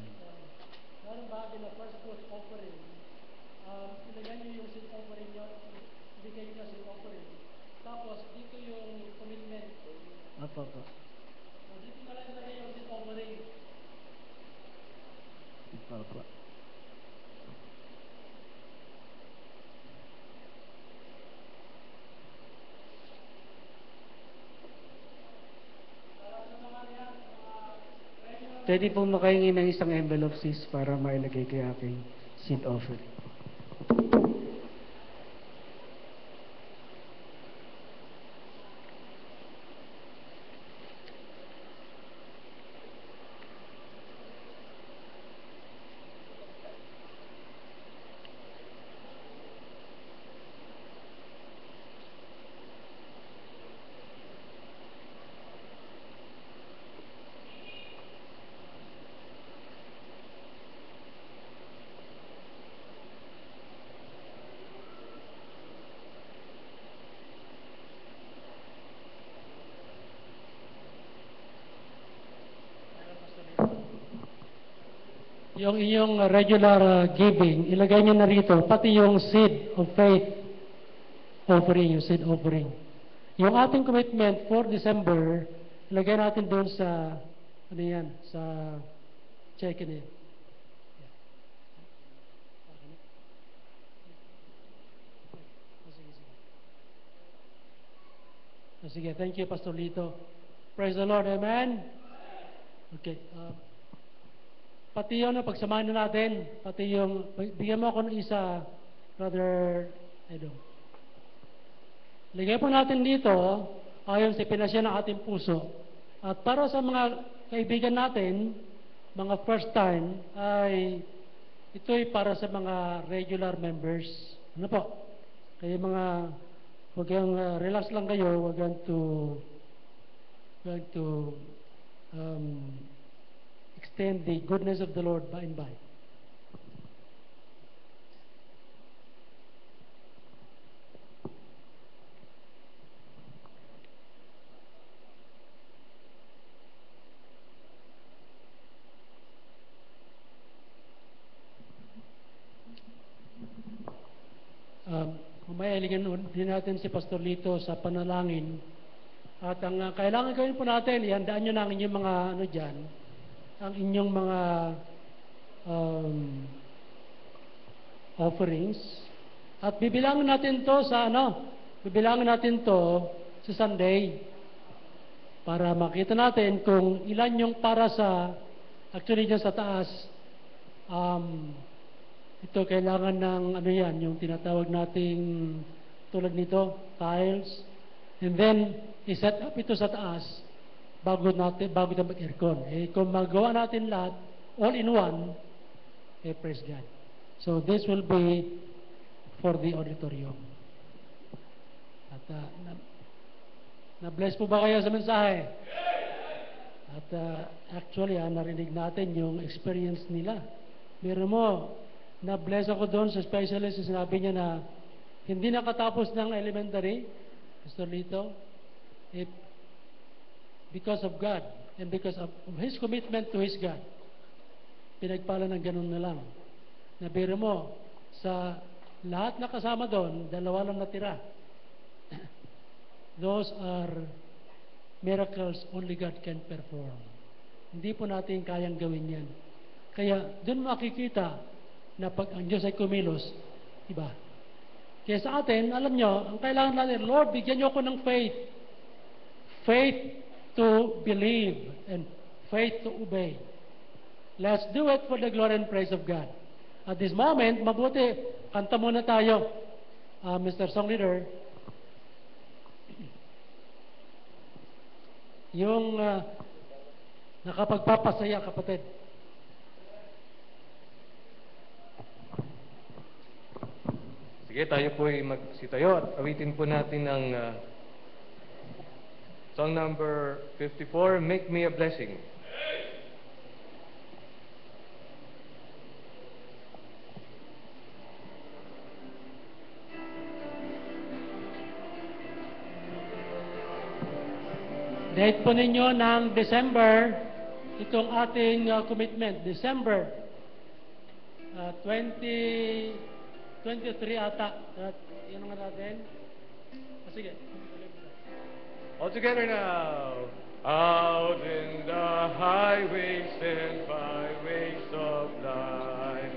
Meron ba na first fruit offering? Ilagay niyo yung seed offering niyo, ibigay niyo na seed offering. Tapos, dito yung commitment. Opo, opo. So, dito na lang ilagay yung seed offering. Opo, opo. Pwede po makahingi ng isang envelope, sis, para mailagay kay aking seed offering. Yung inyong regular giving, ilagay niyo na rito, pati yung seed of faith offering, yung seed offering. Yung ating commitment for December, ilagay natin doon sa, ano yan, sa check-in. Sige, thank you, Pastor Lito. Praise the Lord, amen? Okay, pati yun, pagsamahan na natin, pati yung, bigyan mo ako ng isa, Brother Edo. Ligay po natin dito, ayon sa pinasya ng ating puso. At para sa mga kaibigan natin, mga first time, ay ito'y para sa mga regular members. Ano po? Kaya mga, huwag kayong relax lang kayo, huwag kayong to extend the goodness of the Lord by and by. Umayaligan din natin si Pastor Lito sa panalangin. At ang kailangan gawin po natin, ihandaan nyo na ang inyong mga ano dyan, ang inyong mga offerings. At bibilangin natin to sa bibilangin natin to sa Sunday para makita natin kung ilan yung para sa, actually dyan sa taas, ito kailangan ng ano yan, yung tinatawag nating tulad nito, tiles, and then iset up ito sa taas bago natin mag-aircon. Kung magawa natin lahat, all in one, praise God. So this will be for the auditorium. At na-bless po ba kayo sa mensahe? At actually, narinig natin yung experience nila. Meron mo, na-bless ako doon sa specialist, sinabi niya na hindi nakatapos ng elementary, Mr. Lito, because of God and because of his commitment to his God, pinagpala ng ganun na lang. Nabiro mo, sa lahat na kasama doon, 2 lang natira. Those are miracles only God can perform. Hindi po natin kayang gawin yan. Kaya doon makikita na pag ang Diyos ay kumilos, iba. Kaya sa atin, alam nyo, ang kailangan natin, Lord, bigyan nyo ako ng faith. Faith to believe and faith to obey. Let's do it for the glory and praise of God. At this moment, mabuti, kanta muna tayo, Mr. Song Leader. Yung nakapagpapasaya, kapatid. Sige, tayo po ay magsitayo at awitin po natin ang song number 54, Make Me a Blessing. Date po ninyo ng December, itong ating commitment, December 2023 ata. At yun nga natin. Sige. All together now. Out in the highways and byways of life,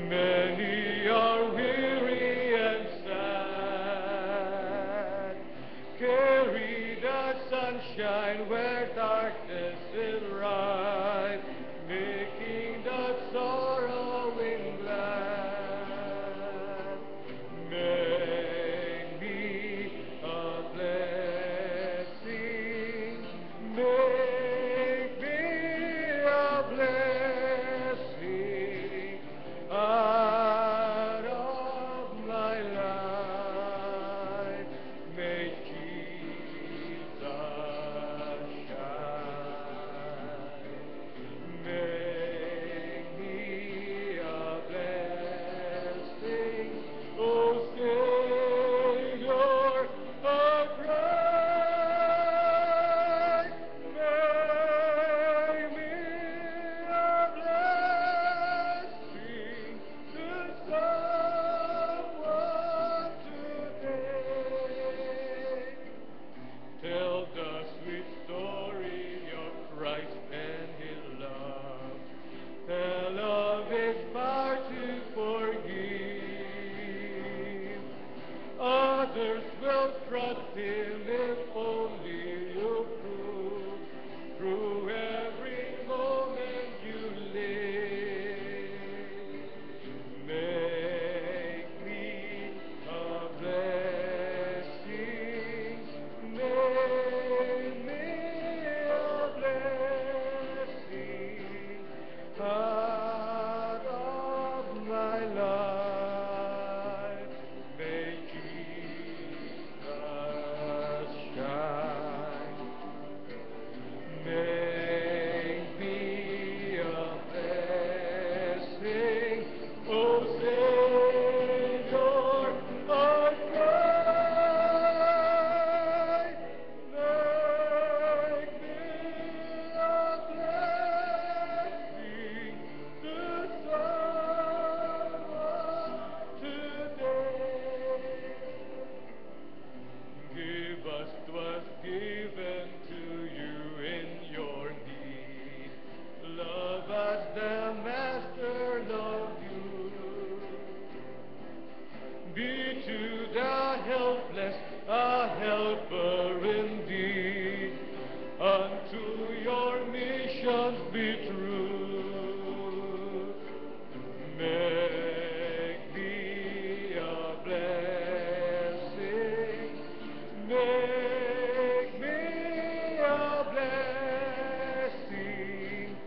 many are weary and sad. Carry the sunshine where darkness is rife, making the sorrowing glad. Make me a blessing. Make me a blessing out of my life. May Jesus shine. Make me a blessing, O Savior of Christ. Make me a blessing to someone today. Tell the sweet story of Christ and His love. Tell of His power to forgive. Others will trust Him if only you prove through every moment you live. Make me a blessing. Make me a blessing out of my life. May Jesus shine. Make me a blessing, O Savior of Christ. Make me a blessing to someone today. Give us 'twas given to you in your need. Love as the Master loved you. Be to the helpless a helper indeed. Unto your missions be true. Make me a blessing. Make me a blessing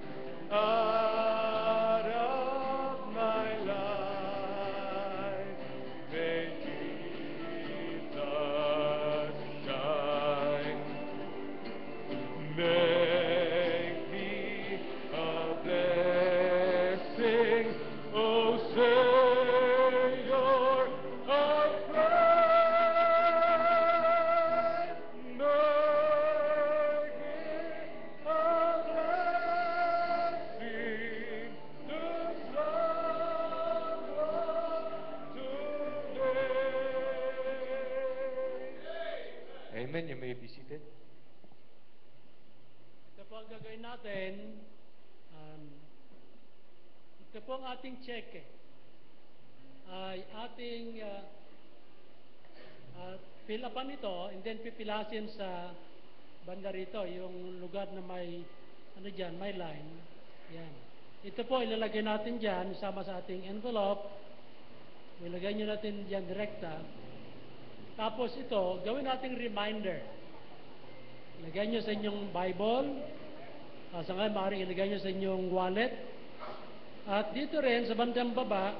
out of my life. May Jesus shine. Make me a blessing, O Savior of Christ. Make me a blessing to someone today. Amen. You may be seated. Ito po ang gagawin natin. Ito po ang ating cheque. Ay ating fill upan ito and then pipilasin sa banda rito, yung lugar na may may line. Yan. Ito po ilalagay natin dyan sama sa ating envelope. Ilagay nyo natin dyan direkta. Tapos ito, gawin nating reminder. Ilagay nyo sa inyong Bible. Sa ngayon, maaaring ilagay nyo sa inyong wallet. At dito rin, sa bandang baba,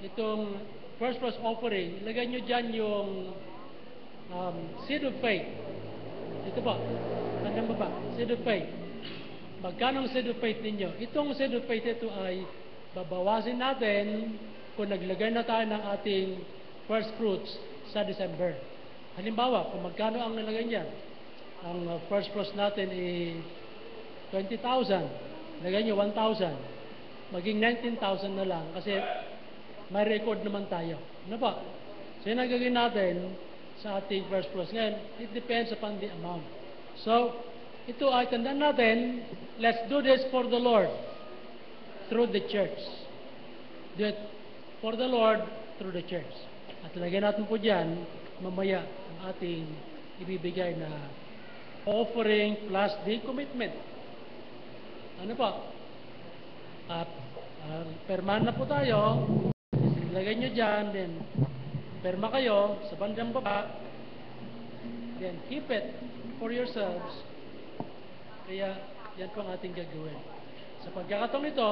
itong first fruits offering, ilagay nyo dyan yung seed of faith. Ito po, tanda mo ba? Seed of faith. Magkano ang seed of faith ninyo? Itong seed of faith ito ay babawasin natin kung naglagay na tayo ng ating first fruits sa December. Halimbawa, kung magkano ang nilagay niya, ang first fruits natin ay 20,000, lagay nyo 1,000, maging 19,000 na lang kasi may record naman tayo. Ano po? So yun ang gagawin natin sa ating first fruits. Ngayon, it depends upon the amount. So, ito ay tandaan natin, let's do this for the Lord through the church. Do it for the Lord through the church. At lagyan natin po dyan, mamaya ang ating ibibigay na offering plus the commitment. Ano po? Perman na po tayo. Lagay nyo dyan, then perma kayo sa bandang baba, then keep it for yourselves. Kaya yan po ang ating gagawin. Sa pagkakataong ito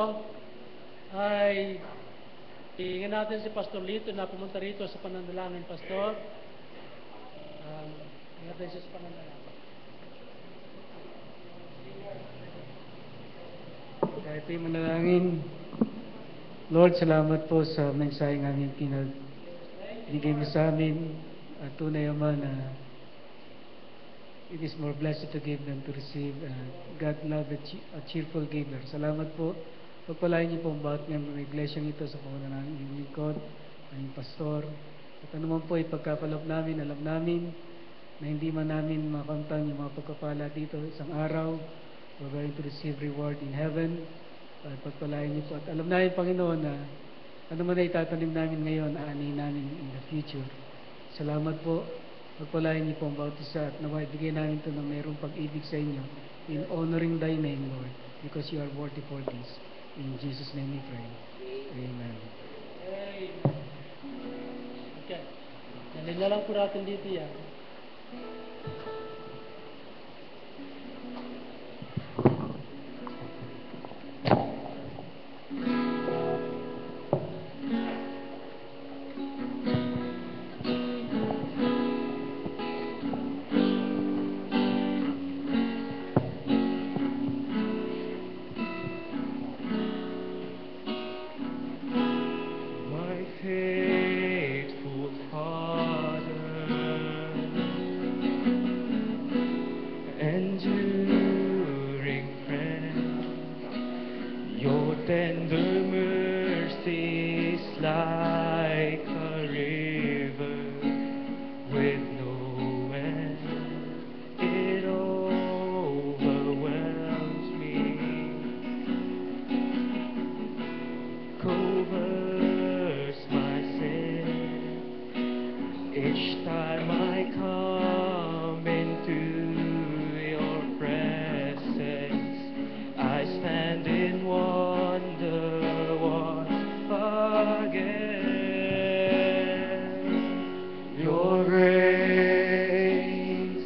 ay hihingan natin si Pastor Lito na pumunta rito sa pananalangin, Pastor. Hihingan natin siya sa pananalangin. Kaya ito'y manalangin. Lord, salamat po sa mensaheng aming pinagbigay mo sa amin. At tunay naman na it is more blessed to give than to receive. God love a cheerful giver. Salamat po. Pagpalain niyo po ang bawat member ng iglesia nito sa pangunan ng inyong lingkod, aming pastor. At ano man po ipagkakalob namin, alam namin na hindi man namin makamtan yung mga pagkapala dito isang araw. We're going to receive reward in heaven. Pagpalain niyo po. At alam namin, Panginoon, na ano man ay itatanim namin ngayon, aanin namin in the future. Salamat po. Pagpalain niyo po ang bawat isa at naway bigyan namin ito ng mayroong pag-ibig sa inyo in honoring Thy name, Lord, because you are worthy for this. In Jesus' name we pray. Amen. Okay. Dalhin na lang po natin dito yan. My faithful Father, enduring friend, your tender mercies like a river with no end. It overwhelms me. Covers my sin each time I come into your presence. I stand in wonder once again. Your grace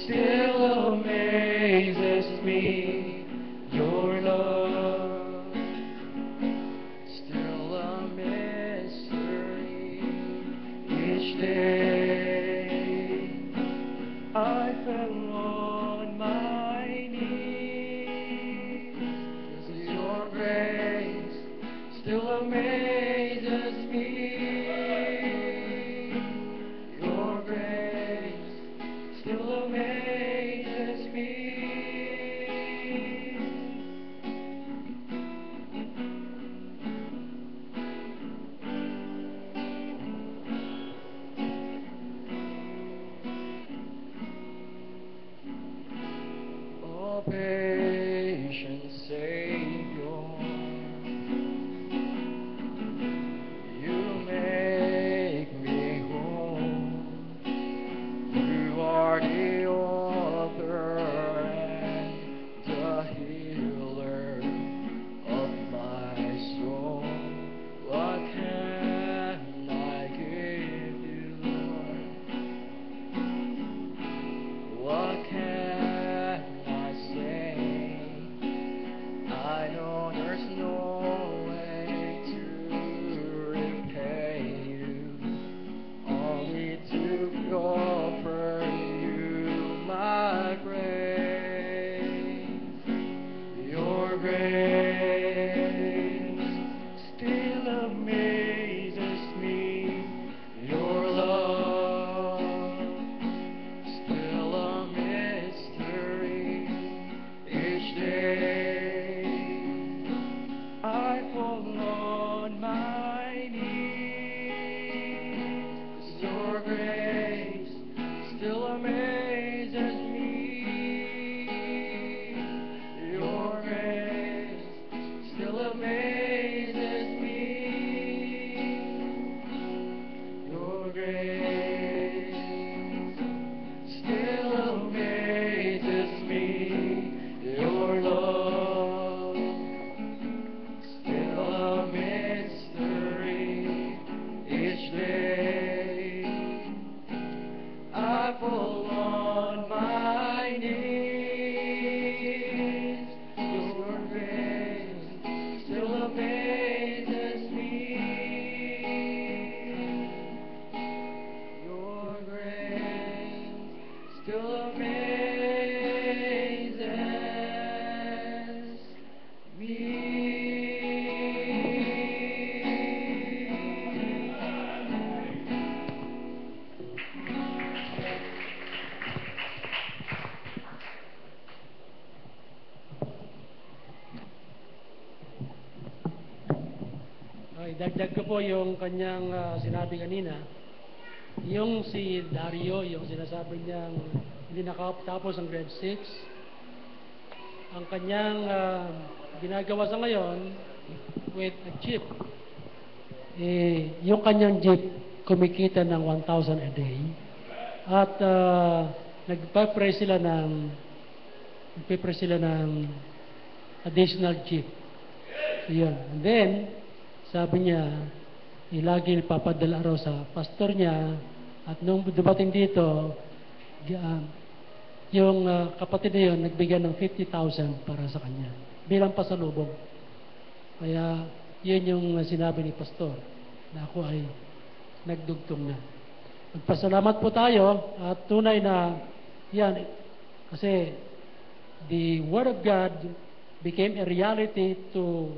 still amazes me. Your love still a mystery. Each day I fell on my knees. Your grace still amazes me. Your grace still amazes me. dagdag ko po yung kanyang sinabi kanina. Yung si Dario, yung sinasabi niyang hindi nakatapos ang grade 6, ang kanyang ginagawa sa ngayon with a jeep. Yung kanyang jeep kumikita ng 1,000 a day at nagpe-pray sila ng additional jeep. So, yun. And then, sabi niya, lagi papadala raw sa pastor niya at nung dumating dito, yung kapatid na yun, nagbigay ng 50,000 para sa kanya bilang pasalubong. Kaya, yun yung sinabi ni pastor na ako ay nagdugtong na. Magpasalamat po tayo at tunay na yan, kasi the Word of God became a reality to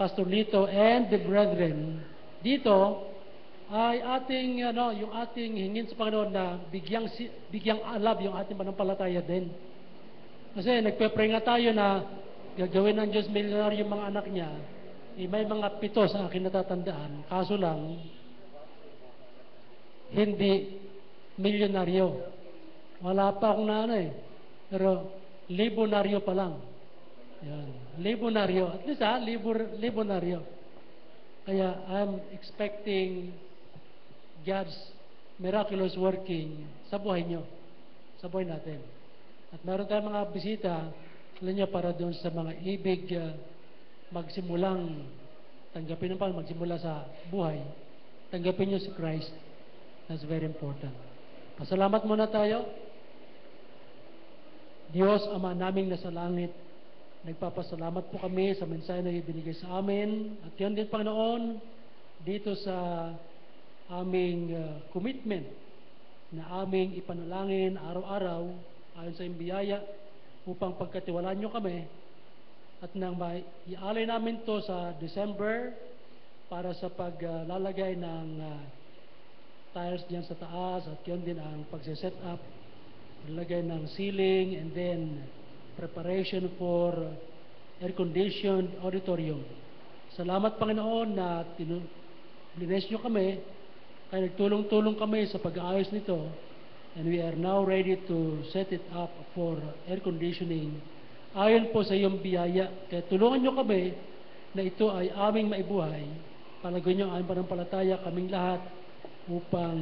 Pastor Lito and the brethren. Dito ay ating yung ating hingin sa Panginoon na bigyang alab yung ating pananampalataya din. Kasi nagpe-pray nga tayo na gagawin ng Diyos milyonaryo yung mga anak niya. May mga 7 sa akin natatandaan. Kaso lang, hindi milyonaryo. Wala pa akong pero libonaryo pa lang. Yan. Libonaryo. At least libonaryo. Kaya I'm expecting God's miraculous working sa buhay nyo. Sa buhay natin. At meron tayong mga bisita, alam nyo, para doon sa mga ibig magsimulang tanggapin ng Panginoon, magsimula sa buhay. Tanggapin nyo si Christ. That's very important. Pasalamat muna tayo. Diyos, Ama naming nasa langit, nagpapasalamat po kami sa mensahe na ibinigay sa amin. At yan din, Panginoon, dito sa aming commitment na aming ipanalangin araw-araw ayon sa iyong biyaya upang pagkatiwalaan nyo kami at nang ialay namin to sa December para sa paglalagay ng tiles diyan sa taas at yun din ang pagse-set up, lalagay ng ceiling and then preparation for air-conditioned auditorium. Salamat, Panginoon, na bless nyo kami, kaya nagtulong-tulong kami sa pag-aayos nito, and we are now ready to set it up for air conditioning. Ayon po sa iyong biyaya, kaya tulungan nyo kami na ito ay aming maibuhay. Palagoy nyo ang aming panampalataya, kaming lahat, upang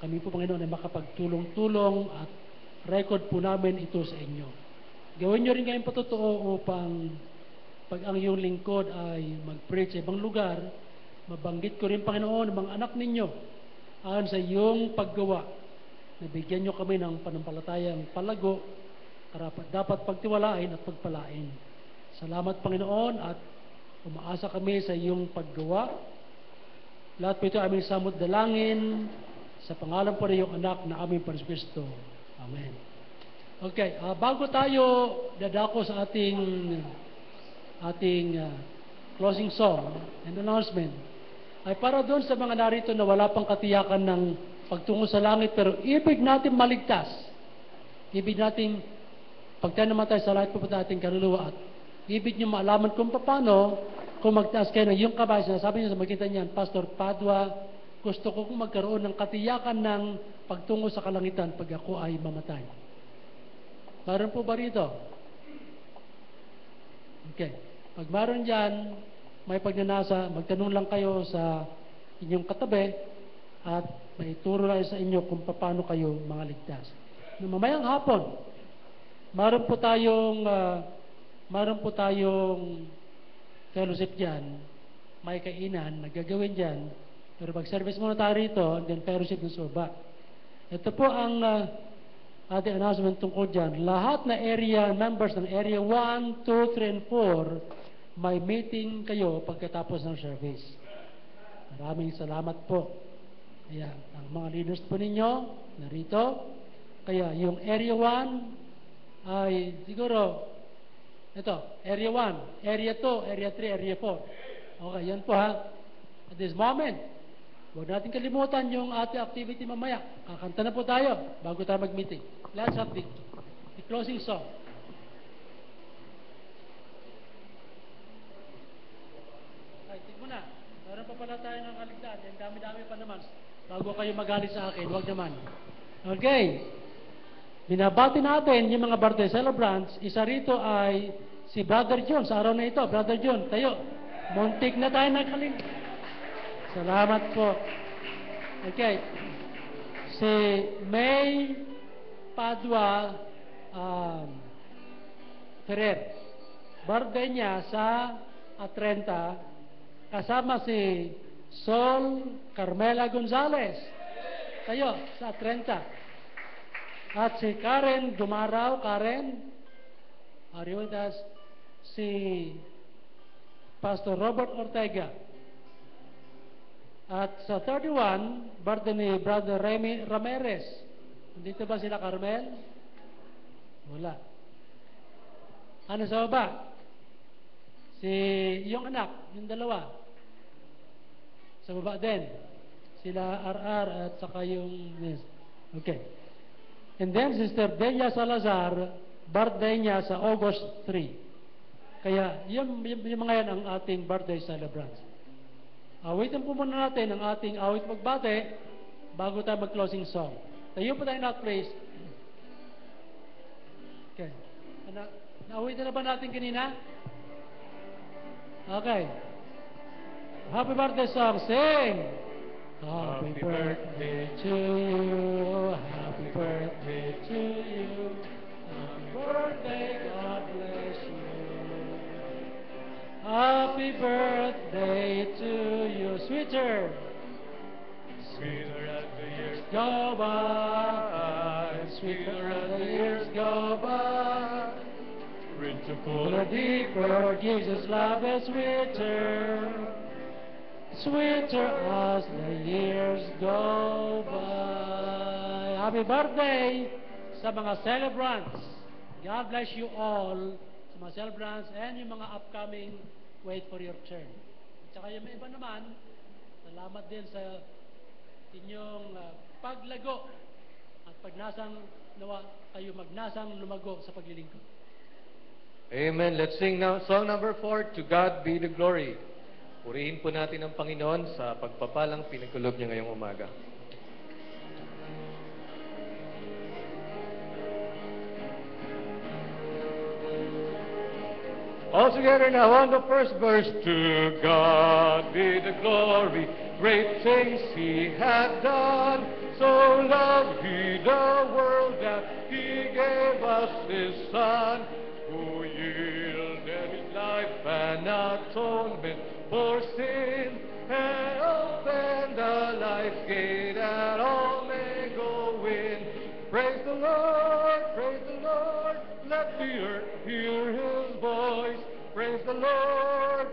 kami po, Panginoon, ay makapagtulong-tulong at record po namin ito sa inyo. Gawin nyo rin kayong patotoo upang pag ang iyong lingkod ay mag-preach sa ibang lugar, mabanggit ko rin, Panginoon, ang mga anak ninyo ayon sa iyong paggawa. Nabigyan nyo kami ng panampalatayang palago, dapat pagtiwalain at pagpalain. Salamat, Panginoon, at umaasa kami sa iyong paggawa. Lahat po ito aming samot dalangin sa pangalan po ng iyong anak na aming Panginoon Kristo. Amen. Okay, bago tayo dadako sa ating closing song and announcement, ay para doon sa mga narito na wala pang katiyakan ng pagtungo sa langit, pero ibig natin maligtas. Ibig natin, pag tayo namatay sa langit, pupunta ating kaluluwa at ibig nyo maalaman kung paano, kung magtaas kayo ng iyong kamay. Sinasabi nyo sa makita niyan, Pastor Padua, gusto ko kung magkaroon ng katiyakan ng pagtungo sa kalangitan pag ako ay mamatay. Meron po ba rito? Okay. Pag meron dyan, may pagnanasa, magtanong lang kayo sa inyong katabi at may turo lang sa inyo kung paano kayo mga ligtas. Mamayang hapon, meron po tayong fellowship dyan, may kainan, nagagawin dyan, pero mag-service muna tayo rito, and then fellowship ng surba. Ito po ang ating announcement tungkol dyan. Lahat na area members ng area 1, 2, 3, and 4, may meeting kayo pagkatapos ng service. Maraming salamat po. Kaya, ang mga leaders po ninyo, narito. Kaya, yung area 1, ay siguro, ito, area 1, area 2, area 3, area 4. Okay, yan po ha. At this moment, huwag natin kalimutan yung ating activity mamaya. Kakanta na po tayo bago tayo mag-meeting. Let's have the closing song. Ay, tigmo na. pananampalataya ng kaligtaan. Yan, dami-dami pa naman. Bago kayo magalit sa akin, huwag naman. Okay. Binabati natin yung mga birthday celebrants. Isa rito ay si Brother John. Sa araw na ito, Brother John, tayo. Muntik na tayo nakaligtaan. Salamat po. Okay. Si May Padua Ferrer. Birthday niya sa 30. Kasama si Sol Carmela Gonzalez. Tayo, sa 30. At si Karen Dumaraw. Karen. Are you with us? Si Pastor Robert Ortega. At sa 31, birthday ni Brother Remy Ramirez. Nandito ba sila, Carmel? Wala. Ano sa baba? Si yung anak, yung dalawa. Sa baba din. Sila RR at saka yung... Yes. Okay. And then, Sister Delia Salazar, birthday niya sa August 3. Kaya, yung mga yan ang ating birthday celebrants. Awitin po muna natin ang ating awit magbate bago tayo mag-closing song. Tayo po tayo not please. Okay. Naawitin na ba natin kanina? Okay. Happy birthday song. Sing! Happy birthday to you. Happy birthday to you. Happy birthday, God bless you. Happy birthday to you. Sweeter. Sweeter as the years Go by. sweeter as the years go by. Richer, Fuller, fuller, deeper, Jesus' love is sweeter. Sweeter as the years go by. Happy birthday sa mga celebrants. God bless you all sa mga celebrants and yung mga upcoming wait for your turn. Tsaka yung may iba naman, salamat din sa inyong paglago at pagnasang nawa kayo magnasang lumago sa paglilingkod. Amen. Let's sing now song number 4, To God Be the Glory. Purihin po natin ang Panginoon sa pagpapalang pinagkulob niya ngayong umaga. All together now on the first verse. To God be the glory, great things He hath done. So loved He the world that He gave us His Son, who yielded His life an atonement for sin, and opened the life gate that all may go in. Praise the Lord, let the earth hear His voice. Praise the Lord,